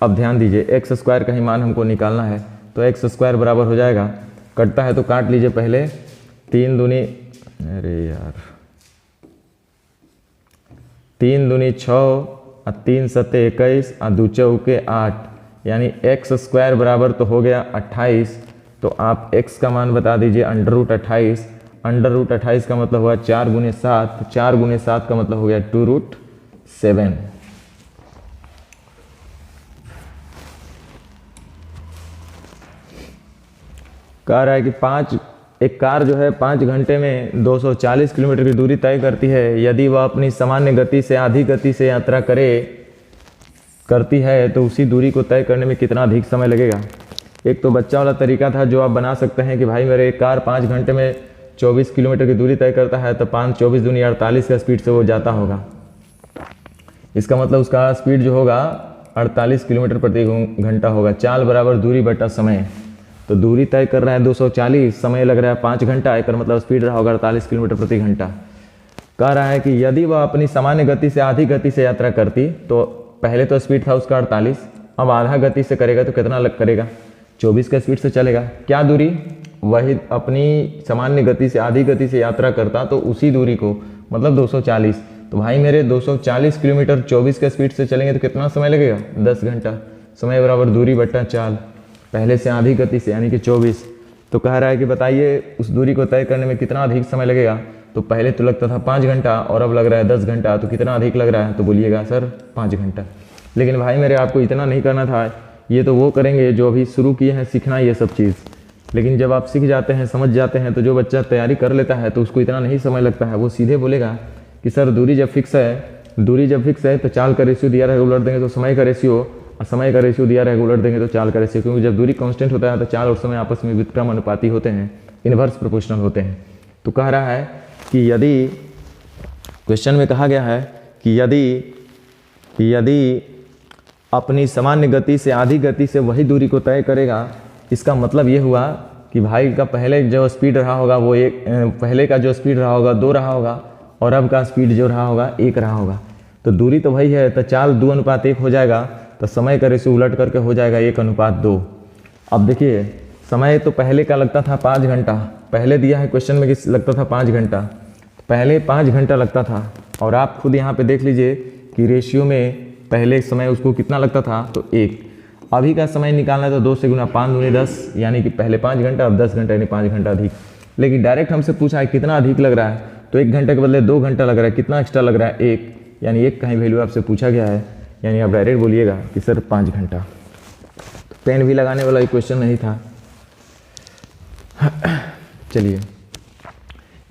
अब ध्यान दीजिए x² का ही मान हमको निकालना है, तो x² बराबर हो जाएगा, कटता है तो काट लीजिए पहले, 3 दूनी 6 और 3 सत्ते 21 और 2 चौके 8, यानी x² बराबर तो हो गया 28। तो आप x का मान बता दीजिए √28। √28 का मतलब हुआ 4 × 7, 4 × 7 का मतलब हो गया 2√7। कह रहा है कि एक कार जो है 5 घंटे में 240 किलोमीटर की दूरी तय करती है। यदि वह अपनी सामान्य गति से आधी गति से यात्रा करती है तो उसी दूरी को तय करने में कितना अधिक समय लगेगा। एक तो बच्चा वाला तरीका था जो आप बना सकते हैं कि भाई मेरे कार 5 घंटे में 24 किलोमीटर की दूरी तय करता है, तो 5 24 दूनी 48 का स्पीड से वो जाता होगा। इसका मतलब उसका स्पीड जो होगा 48 किलोमीटर प्रति घंटा होगा। चाल बराबर दूरी बटा समय, तो दूरी तय कर रहा है 240, समय लग रहा है 5 घंटा, एक मतलब स्पीड रहा होगा 48 किलोमीटर प्रति घंटा। कह रहा है कि यदि वह अपनी सामान्य गति से आधी गति से यात्रा करती, तो पहले तो स्पीड था उसका 48, अब आधा गति से करेगा तो कितना करेगा, 24 का स्पीड से चलेगा। क्या दूरी, वही अपनी सामान्य गति से आधी गति से यात्रा करता तो उसी दूरी को, मतलब 240। तो भाई मेरे 240 किलोमीटर 24 के स्पीड से चलेंगे तो कितना समय लगेगा, 10 घंटा। समय बराबर दूरी बट्टा चाल, पहले से आधी गति से यानी कि 24। तो कह रहा है कि बताइए उस दूरी को तय करने में कितना अधिक समय लगेगा। तो पहले तो लगता था 5 घंटा और अब लग रहा है 10 घंटा, तो कितना अधिक लग रहा है, तो बोलिएगा सर 5 घंटा। लेकिन भाई मेरे आपको इतना नहीं करना था, ये तो वो करेंगे जो अभी शुरू किए हैं सीखना ये सब चीज़। लेकिन जब आप सीख जाते हैं, समझ जाते हैं, तो जो बच्चा तैयारी कर लेता है तो उसको इतना नहीं समय लगता है। वो सीधे बोलेगा कि सर दूरी जब फिक्स है तो चाल का रेशियो दिया रेगुलर देंगे तो समय का रेशियो, और समय का रेशियो दिया रेगुलर देंगे तो चाल का रेशियो। क्योंकि जब दूरी कांस्टेंट होता है तो चाल और समय आपस में व्युत्क्रम अनुपाती होते हैं, इन्वर्स प्रोपोर्शनल होते हैं। तो कह रहा है कि यदि क्वेश्चन में कहा गया है कि यदि अपनी सामान्य गति से आधी गति से वही दूरी को तय करेगा, इसका मतलब ये हुआ कि भाई का पहले जो स्पीड रहा होगा वो पहले का जो स्पीड रहा होगा 2 रहा होगा और अब का स्पीड जो रहा होगा 1 रहा होगा। तो दूरी तो वही है, तो चाल 2:1 हो जाएगा, तो समय का रेशियो उलट करके हो जाएगा 1:2। अब देखिए समय तो पहले का लगता था 5 घंटा, पहले दिया है क्वेश्चन में कि लगता था 5 घंटा, पहले 5 घंटा लगता था। और आप खुद यहाँ पे देख लीजिए कि रेशियो में पहले समय उसको कितना लगता था, तो 1। अभी का समय निकालना है तो 2 से गुना 5 दूनी 10, यानी कि पहले 5 घंटा अब 10 घंटा, यानी 5 घंटा अधिक। लेकिन डायरेक्ट हमसे पूछा है कितना अधिक लग रहा है, तो 1 घंटे के बदले 2 घंटा लग रहा है, कितना एक्स्ट्रा लग रहा है, 1, यानी 1 का ही वैल्यू आपसे पूछा गया है, यानी आप डायरेक्ट बोलिएगा कि सर 5 घंटा। तो पेन भी लगाने वाला क्वेश्चन नहीं था। चलिए,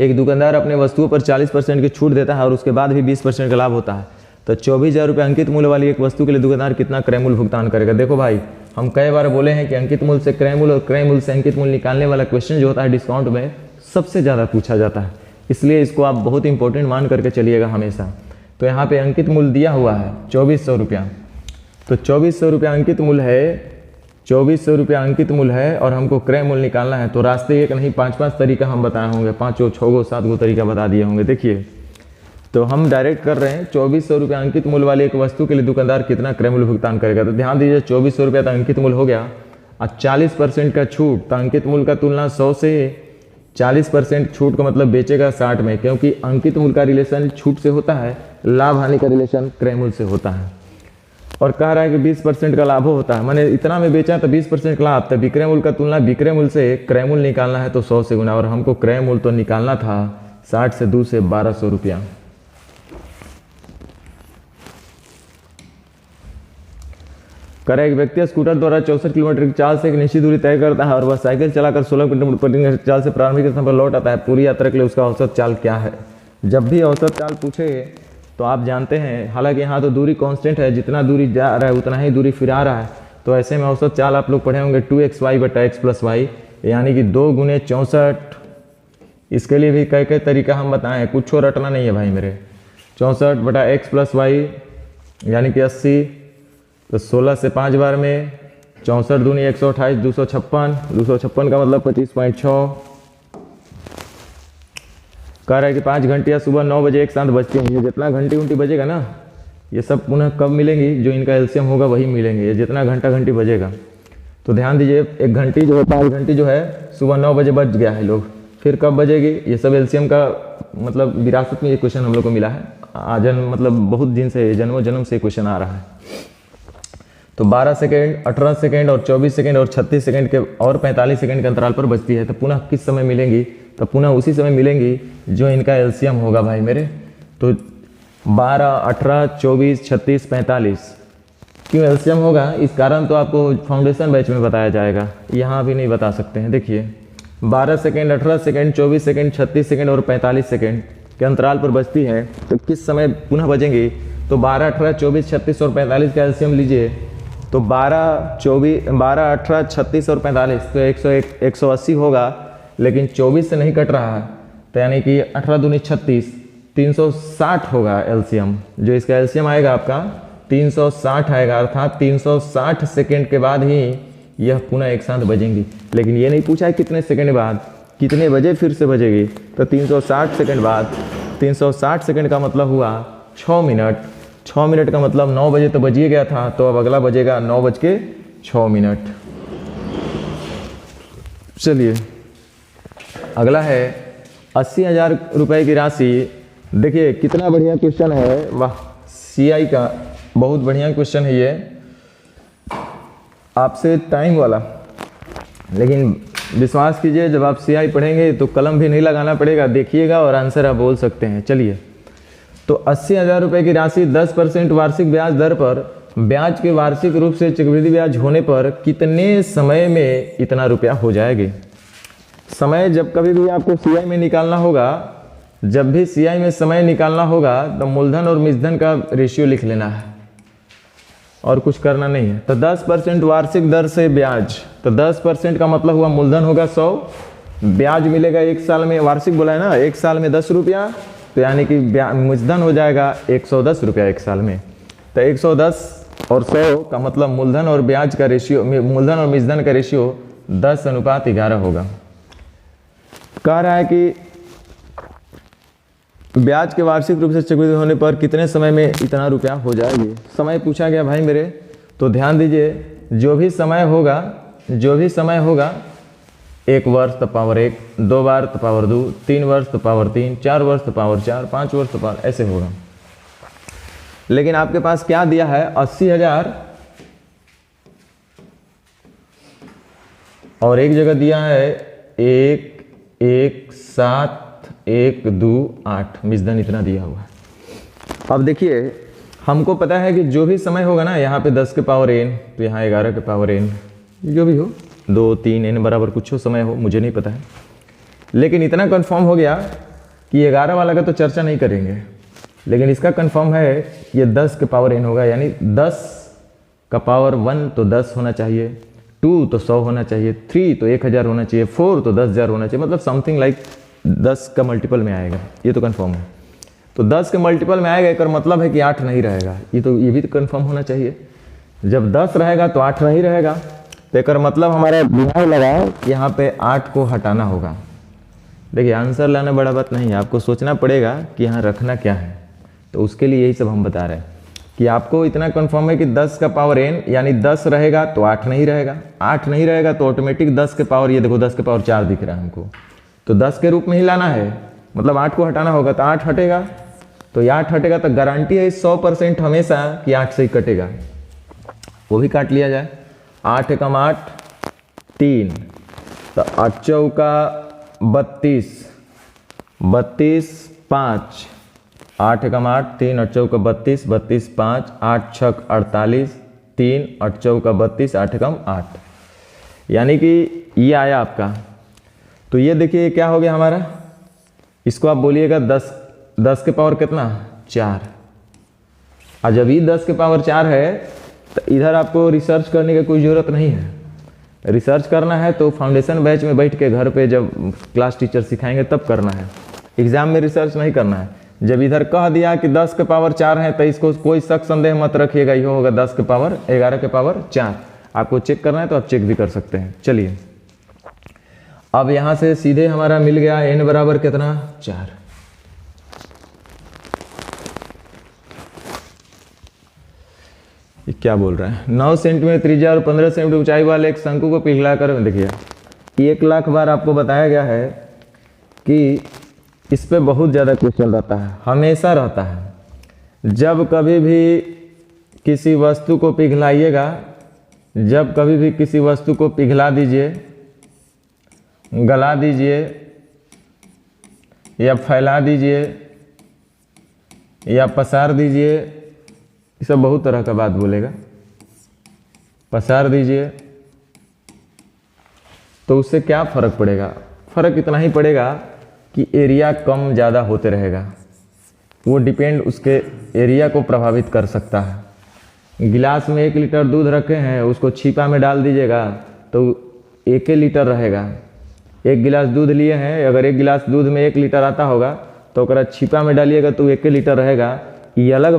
एक दुकानदार अपने वस्तुओं पर 40% की छूट देता है और उसके बाद भी 20% का लाभ होता है, तो 24,000 रुपये अंकित मूल्य वाली एक वस्तु के लिए दुकानदार कितना क्रय मूल्य भुगतान करेगा। देखो भाई, हम कई बार बोले हैं कि अंकित मूल्य से क्रय मूल्य और क्रय मूल्य से अंकित मूल्य निकालने वाला क्वेश्चन जो होता है डिस्काउंट में सबसे ज़्यादा पूछा जाता है, इसलिए इसको आप बहुत इंपॉर्टेंट मान करके चलिएगा हमेशा। तो यहाँ पे अंकित मूल्य दिया हुआ है 2400 रुपया, तो 2400 रुपया अंकित मूल्य है, 2400 रुपया अंकित मूल्य है और हमको क्रय मूल्य निकालना है। तो रास्ते एक नहीं 5 तरीका हम बताए होंगे, 5 6 7 तरीका बता दिए होंगे। देखिए, तो हम डायरेक्ट कर रहे हैं 2400 रुपया अंकित मूल्य वाली एक वस्तु के लिए दुकानदार कितना क्रय मूल्य भुगतान करेगा। तो ध्यान दीजिए 2400 रुपया तो अंकित मूल्य हो गया, और 40% का छूट, तो अंकित मूल्य का तुलना 100 से 40% छूट का मतलब बेचेगा 60 में, क्योंकि अंकित मूल्य का रिलेशन छूट से होता है, लाभ हानि का रिलेशन क्रय मूल्य से होता है। और कह रहा है कि 20% का लाभ होता है, मैंने इतना में बेचा तो 20% का लाभ, तो विक्रय मूल्य का तुलना विक्रय मूल्य से क्रय मूल्य निकालना है तो 100 से गुना, और हमको क्रय मूल्य तो निकालना था 60 से 2 से 1200 रुपया। कर एक व्यक्ति स्कूटर द्वारा 64 किलोमीटर की चाल से एक निश्चित दूरी तय करता है और वह साइकिल चलाकर 16 किलोमीटर प्रति चाल से प्रारंभिक स्थान पर लौट आता है। पूरी यात्रा के लिए उसका औसत चाल क्या है। जब भी औसत चाल पूछे तो आप जानते हैं, हालांकि यहाँ तो दूरी कांस्टेंट है, जितना दूरी जा रहा है उतना ही दूरी फिर आ रहा है, तो ऐसे में औसत चाल आप लोग पढ़े होंगे 2xy बटा x प्लस वाई, यानी कि 2 गुने 64। इसके लिए भी कई कई तरीका हम बताएं, कुछ रटना नहीं है भाई मेरे। 64 बटा x प्लस वाई यानी कि 80, तो 16 से 5 बार में 64 दूनी 128, 256, 256 का मतलब 25.6। कह रहा है कि 5 घंटियाँ सुबह 9 बजे एक साथ बजती हैं। ये जितना घंटी बजेगा ना, ये सब पुनः कब मिलेंगी, जो इनका एलसीएम होगा वही मिलेंगे, ये जितना घंटी बजेगा। तो ध्यान दीजिए, एक घंटी जो है 5 घंटी जो है सुबह 9 बजे बज गया है लोग, फिर कब बजेगी, ये सब एलसीएम का मतलब विरासत में ये क्वेश्चन हम लोग को मिला है। आजन्म मतलब बहुत दिन से, जन्मों जन्म से क्वेश्चन आ रहा है। तो 12 सेकेंड, 18 सेकेंड और 24 सेकेंड और 36 सेकेंड के और 45 सेकेंड के अंतराल पर बजती है। तो पुनः किस समय मिलेंगी, तो पुनः उसी समय मिलेंगी जो इनका एलसीएम होगा भाई मेरे। तो 12, 18, 24, 36, 45 क्यों एलसीएम होगा, इस कारण तो आपको फाउंडेशन बैच में बताया जाएगा, यहाँ भी नहीं बता सकते हैं। देखिए 12 सेकेंड, 18 सेकेंड, 24 सेकेंड, 36 सेकेंड और 45 सेकेंड के अंतराल पर बजती है, तो किस समय पुनः बजेंगी। तो 12, 18, 24, 36 और 45 का एलसीएम लीजिए, तो 12, 18, 36 और 45 तो 180 होगा, लेकिन 24 से नहीं कट रहा है, तो यानी कि 18 दूनी 36, 360 होगा एलसीएम। जो इसका एलसीएम आएगा आपका 360 आएगा, अर्थात 360 सेकेंड के बाद ही यह पुनः एक साथ बजेंगी। लेकिन ये नहीं पूछा है कितने सेकेंड बाद, कितने बजे फिर से बजेगी। तो 360 सेकेंड बाद, 360 सेकेंड का मतलब हुआ 6 मिनट। 6 मिनट का मतलब 9 बजे तो बजिए गया था, तो अब अगला बजेगा 9:06। चलिए अगला है 80,000 रुपये की राशि। देखिए कितना बढ़िया क्वेश्चन है, वाह, सीआई का बहुत बढ़िया क्वेश्चन है ये, आपसे टाइम वाला। लेकिन विश्वास कीजिए, जब आप सीआई पढ़ेंगे तो कलम भी नहीं लगाना पड़ेगा, देखिएगा और आंसर आप बोल सकते हैं। चलिए, तो 80,000 रुपये की राशि 10% वार्षिक ब्याज दर पर ब्याज के वार्षिक रूप से चक्रवृद्धि ब्याज होने पर कितने समय में इतना रुपया हो जाएगी। समय जब कभी भी आपको सीआई में निकालना होगा, जब भी सीआई में समय निकालना होगा, तो मूलधन और मिश्रधन का रेशियो लिख लेना है और कुछ करना नहीं है। तो 10% वार्षिक दर से ब्याज, तो 10% का मतलब हुआ मूलधन होगा 100, ब्याज मिलेगा 1 साल में, वार्षिक बोला है ना, 1 साल में 10 रुपया, तो यानी कि मूलधन हो जाएगा 110 रुपया 1 साल में। तो 110 और 100 का मतलब मूलधन और ब्याज का रेशियो, मूलधन और मिश्रधन का रेशियो 10:11 होगा। कह रहा है कि ब्याज के वार्षिक रूप से चक्रवृद्धि होने पर कितने समय में इतना रुपया हो जाएगी। समय पूछा गया भाई मेरे, तो ध्यान दीजिए, जो भी समय होगा 1 वर्ष तो पावर 1, 2 बार तो पावर 2, 3 वर्ष तो पावर 3, 4 वर्ष तो पावर 4, 5 वर्ष तो पावर, ऐसे होगा। लेकिन आपके पास क्या दिया है, 80,000 और एक जगह दिया है 1, 1, 7, 1, 2, 8, मिश्रधन इतना दिया हुआ है। अब देखिए, हमको पता है कि जो भी समय होगा ना, यहाँ पे 10 के पावर n, तो यहाँ 11 के पावर n, जो भी हो, 2, 3 n बराबर कुछ हो समय हो, मुझे नहीं पता है। लेकिन इतना कंफर्म हो गया कि 11 वाला का तो चर्चा नहीं करेंगे, लेकिन इसका कंफर्म है ये 10 के पावर n होगा, यानी 10 का पावर 1 तो 10 होना चाहिए, 2 तो 100 होना चाहिए, 3 तो 1000 होना चाहिए, 4 तो 10,000 होना चाहिए, मतलब समथिंग लाइक 10 का मल्टीपल में आएगा, ये तो कंफर्म है। तो 10 के मल्टीपल में आएगा, एक मतलब है कि 8 नहीं रहेगा, ये भी तो कंफर्म होना चाहिए। जब 10 रहेगा तो 8 नहीं रहेगा, तो एक मतलब हमारा दिमाग लगाओ, यहाँ पे 8 को हटाना होगा। देखिए आंसर लाना बड़ा बात नहीं है, आपको सोचना पड़ेगा कि यहाँ रखना क्या है। तो उसके लिए यही सब हम बता रहे हैं कि आपको इतना कंफर्म है कि 10 का पावर n, यानी 10 रहेगा तो 8 नहीं रहेगा, 8 नहीं रहेगा तो ऑटोमेटिक 10 के पावर, ये देखो 10 के पावर 4 दिख रहा है हमको, तो 10 के रूप में ही लाना है, मतलब 8 को हटाना होगा, तो 8 हटेगा, तो 8 हटेगा, तो गारंटी है 100% हमेशा कि 8 से ही कटेगा, वो भी काट लिया जाए। 8 एकम 8, 3, तो 8 चौका 32, 32, 5, 8 एकम 8, 3, 8 चौका 32, 32, 5, 8 छक 48, 3, 8 चौका 32, 8 एकम 8, यानी कि ये आया आपका। तो ये देखिए क्या हो गया हमारा, इसको आप बोलिएगा 10 के पावर कितना, 4। और जब ये 10 के पावर 4 है, तो इधर आपको रिसर्च करने की कोई ज़रूरत नहीं है। रिसर्च करना है तो फाउंडेशन बैच में बैठ के घर पे जब क्लास टीचर सिखाएंगे तब करना है, एग्जाम में रिसर्च नहीं करना है। जब इधर कह दिया कि 10 के पावर 4 है, तो इसको कोई शक संदेह मत रखिएगा, ये होगा 10 के पावर 11 के पावर 4। आपको चेक करना है तो आप चेक भी कर सकते हैं। चलिए अब यहाँ से सीधे हमारा मिल गया n बराबर कितना 4। ये क्या बोल रहा है, 9 सेंटीमीटर त्रिज्या और 15 सेंटीमीटर ऊंचाई वाले एक शंकु को पिघलाकर, देखिए 1 लाख बार आपको बताया गया है कि इस पे बहुत ज़्यादा क्वेश्चन रहता है, हमेशा रहता है। जब कभी भी किसी वस्तु को पिघलाइएगा, जब कभी भी किसी वस्तु को पिघला दीजिए, गला दीजिए या फैला दीजिए या पसार दीजिए, ये सब बहुत तरह का बात बोलेगा। पसार दीजिए तो उससे क्या फ़र्क पड़ेगा? फ़र्क इतना ही पड़ेगा कि एरिया कम ज़्यादा होते रहेगा, वो डिपेंड उसके एरिया को प्रभावित कर सकता है। गिलास में 1 लीटर दूध रखे हैं, उसको छिपा में डाल दीजिएगा तो 1 लीटर रहेगा। 1 गिलास दूध लिए हैं, अगर 1 गिलास दूध में 1 लीटर आता होगा तो अगर छिपा में डालिएगा तो 1 लीटर रहेगा। ये अलग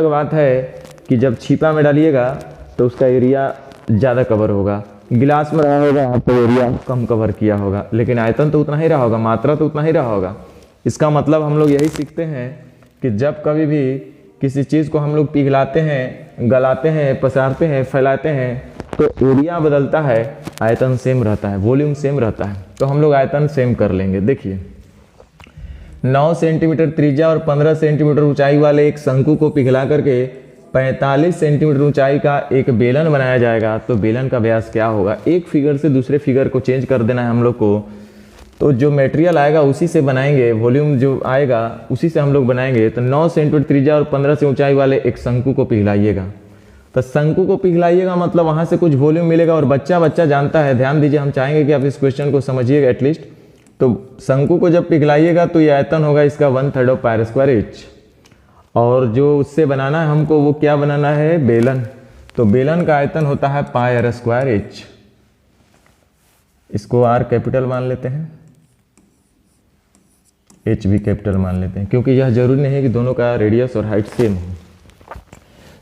बात है कि जब छिपा में डालिएगा तो उसका एरिया ज़्यादा कवर होगा, गिलास में रहा होगा तो एरिया कम कवर किया होगा, लेकिन आयतन तो उतना ही रहा होगा, मात्रा तो उतना ही रहा होगा। इसका मतलब हम लोग यही सीखते हैं कि जब कभी भी किसी चीज़ को हम लोग पिघलाते हैं, गलाते हैं, पसारते हैं, फैलाते हैं तो एरिया बदलता है, आयतन सेम रहता है, वॉल्यूम सेम रहता है। तो हम लोग आयतन सेम कर लेंगे। देखिए 9 सेंटीमीटर त्रिज्या और 15 सेंटीमीटर ऊंचाई वाले एक शंकु को पिघला करके 45 सेंटीमीटर ऊंचाई का एक बेलन बनाया जाएगा। तो बेलन का व्यास क्या होगा? एक फिगर से दूसरे फिगर को चेंज कर देना है हम लोग को, तो जो मटेरियल आएगा उसी से बनाएंगे, वॉल्यूम जो आएगा उसी से हम लोग बनाएंगे। तो 9 सेंटीमीटर त्रिज्या और 15 से ऊंचाई वाले एक शंकु को पिघलाइएगा। तो शंकु को पिघलाइएगा मतलब वहाँ से कुछ वॉल्यूम मिलेगा, और बच्चा जानता है। ध्यान दीजिए, हम चाहेंगे कि आप इस क्वेश्चन को समझिएगा एटलीस्ट। तो शंकु को जब पिघलाइएगा तो ये आयतन होगा इसका 1/3 ऑफ पाई स्क्वायर एच, और जो उससे बनाना है हमको वो क्या बनाना है? बेलन। तो बेलन का आयतन होता है पाई आर स्क्वायर एच। इसको आर कैपिटल मान लेते हैं, एच भी कैपिटल मान लेते हैं, क्योंकि यह जरूरी नहीं है कि दोनों का रेडियस और हाइट सेम हो।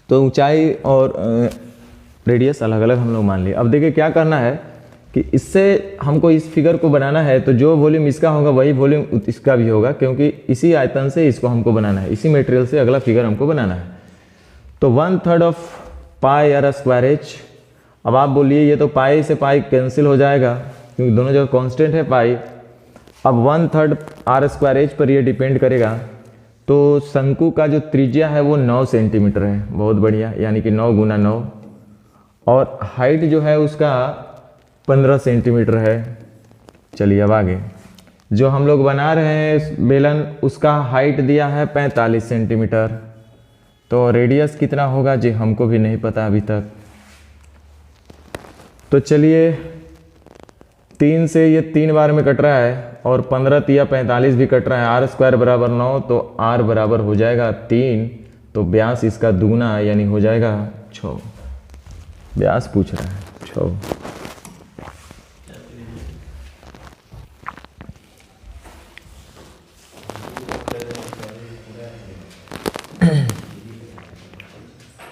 तो ऊंचाई और रेडियस अलग अलग हम लोग मान लिए। अब देखिए क्या करना है कि इससे हमको इस फिगर को बनाना है, तो जो वॉल्यूम इसका होगा वही वॉल्यूम इसका भी होगा, क्योंकि इसी आयतन से इसको हमको बनाना है, इसी मटेरियल से अगला फिगर हमको बनाना है। तो 1/3 of pi r square h. अब आप बोलिए ये तो पाई से पाई कैंसिल हो जाएगा, क्योंकि दोनों जगह कांस्टेंट है पाई। अब 1/3 आर स्क्वायर एच पर ये डिपेंड करेगा। तो शंकु का जो त्रिज्या है वो 9 सेंटीमीटर है, बहुत बढ़िया, यानी कि 9 × 9, और हाइट जो है उसका 15 सेंटीमीटर है। चलिए अब आगे जो हम लोग बना रहे हैं बेलन, उसका हाइट दिया है 45 सेंटीमीटर। तो रेडियस कितना होगा जी हमको भी नहीं पता अभी तक। तो चलिए 3 से ये 3 बार में कट रहा है, और 15 × 45 भी कट रहा है। आर स्क्वायर बराबर 9, तो आर बराबर हो जाएगा 3। तो व्यास इसका दुगुना यानी हो जाएगा 6। व्यास पूछ रहा है 6।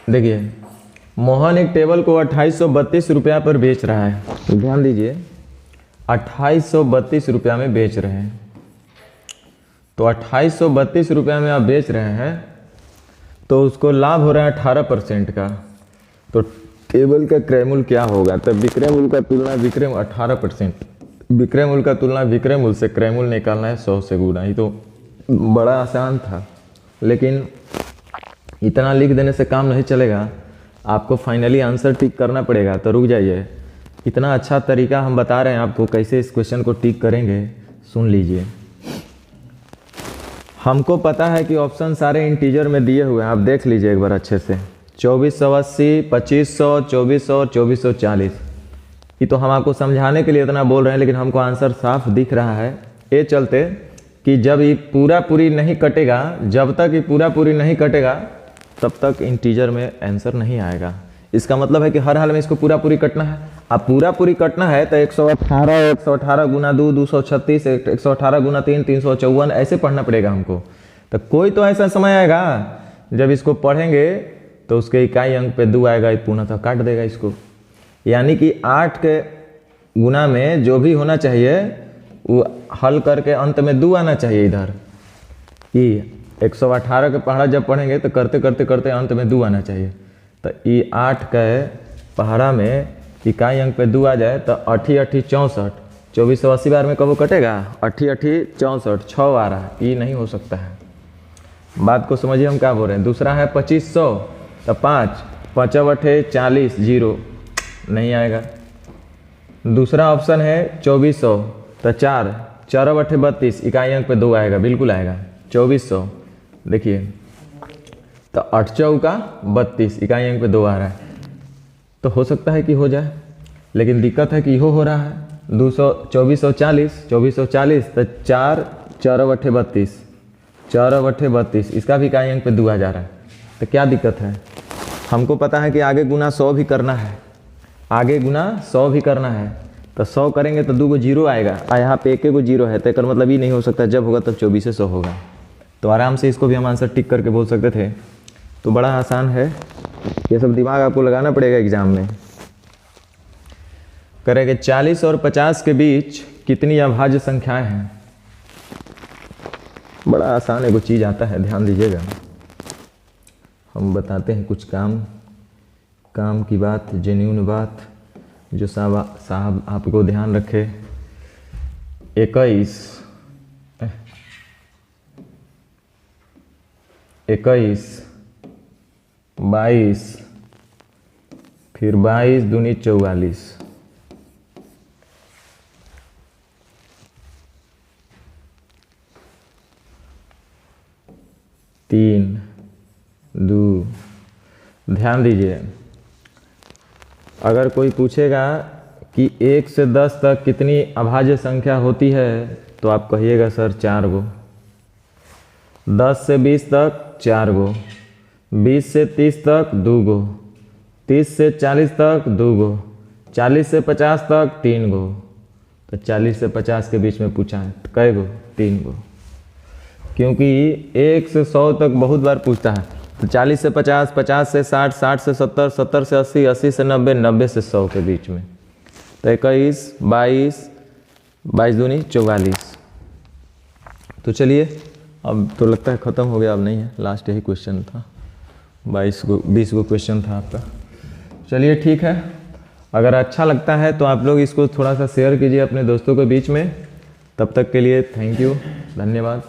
देखिए मोहन एक टेबल को 2832 रुपया पर बेच रहा है। ध्यान दीजिए 2832 रुपया में बेच रहे हैं। तो 2832 रुपया में आप बेच रहे हैं तो उसको लाभ हो रहा है 18% का। तो टेबल का क्रय मूल्य क्या होगा? तो विक्रय मूल्य का तुलना विक्रय 18%, विक्रय मूल्य का तुलना विक्रय मूल्य से क्रय मूल्य निकालना है 100 से गुना। ये तो बड़ा आसान था, लेकिन इतना लिख देने से काम नहीं चलेगा, आपको फाइनली आंसर टिक करना पड़ेगा। तो रुक जाइए, इतना अच्छा तरीका हम बता रहे हैं आपको कैसे इस क्वेश्चन को टिक करेंगे, सुन लीजिए। हमको पता है कि ऑप्शन सारे इंटीजर में दिए हुए हैं, आप देख लीजिए एक बार अच्छे से। 2480, 2500, 2400 और 2440। ये तो हम आपको समझाने के लिए इतना बोल रहे हैं, लेकिन हमको आंसर साफ दिख रहा है। ये चलते कि जब ये पूरी नहीं कटेगा, जब तक ये पूरी नहीं कटेगा तब तक इंटीजर में आंसर नहीं आएगा। इसका मतलब है कि हर हाल में इसको पूरी कटना है। अब पूरी कटना है तो 118 × 2 236, 118 × 3 354 ऐसे पढ़ना पड़ेगा हमको। तो कोई तो ऐसा समय आएगा जब इसको पढ़ेंगे तो उसके इकाई अंक पे 2 आएगा, पूर्णतः काट देगा इसको। यानी कि 8 के गुना में जो भी होना चाहिए वो हल करके अंत में 2 आना चाहिए इधर। ई 118 के पहाड़ा जब पढ़ेंगे तो करते करते करते अंत में 2 आना चाहिए। तो ई 8 के पहाड़ा में इकाई अंक पे 2 आ जाए तो 8 8 64, 2480 बार में कब कटेगा? 8 8 64, 6 आ रहा है, ये नहीं हो सकता है। बात को समझिए हम क्या बोल रहे हैं। दूसरा है 2500, तो 5 5 8 40, 0 नहीं आएगा। दूसरा ऑप्शन है 2400, तो 4 4 8 32, इकाई अंक पे 2 आएगा, बिल्कुल आएगा 2400। देखिए तो 8 चौका 32, इकाई अंक पे 2 आ रहा है, तो हो सकता है कि हो जाए, लेकिन दिक्कत है कि यहो हो रहा है 2440, 2440, तो 4 4 8 32, 4 8 32, इसका भी इकाई अंक पे 2 आ जा रहा है। तो क्या दिक्कत है? हमको पता है कि आगे गुना 100 भी करना है, आगे गुना 100 भी करना है, तो 100 करेंगे तो 2 को 0 आएगा, और यहाँ पे 1 को 0 है, तो इसका मतलब ये नहीं हो सकता, जब होगा तब 2400 होगा। तो आराम से इसको भी हम आंसर टिक करके बोल सकते थे। तो बड़ा आसान है, ये सब दिमाग आपको लगाना पड़ेगा एग्जाम में। करेंगे 40 और 50 के बीच कितनी अभाज्य संख्याएं हैं? बड़ा आसान है, वो चीज़ आता है, ध्यान दीजिएगा। हम बताते हैं कुछ काम की बात, जेन्युइन बात, जो साहब आपको ध्यान रखे। 21 22, फिर 22 दूनी 44, 3 2। ध्यान दीजिए, अगर कोई पूछेगा कि 1 से 10 तक कितनी अभाज्य संख्या होती है, तो आप कहिएगा सर 4 गो। 10 से 20 तक 4 गो, 20 से 30 तक 2 गो, 30 से 40 तक 2 गो, 40 से 50 तक 3 गो। तो 40 से 50 के बीच में पूछा है, तो कै गो? 3 गो। क्योंकि 1 से 100 तक बहुत बार पूछता है, तो 40 से 50, 50 से 60, 60 से 70, 70 से 80, 80 से 90, 90 से 100 के बीच में। तो 21, 22, 22 दूनी 44। तो चलिए, अब तो लगता है ख़त्म हो गया, अब नहीं है, लास्ट यही क्वेश्चन था। 20 गो क्वेश्चन था आपका। चलिए ठीक है, अगर अच्छा लगता है तो आप लोग इसको थोड़ा सा शेयर कीजिए अपने दोस्तों के बीच में। तब तक के लिए थैंक यू, धन्यवाद।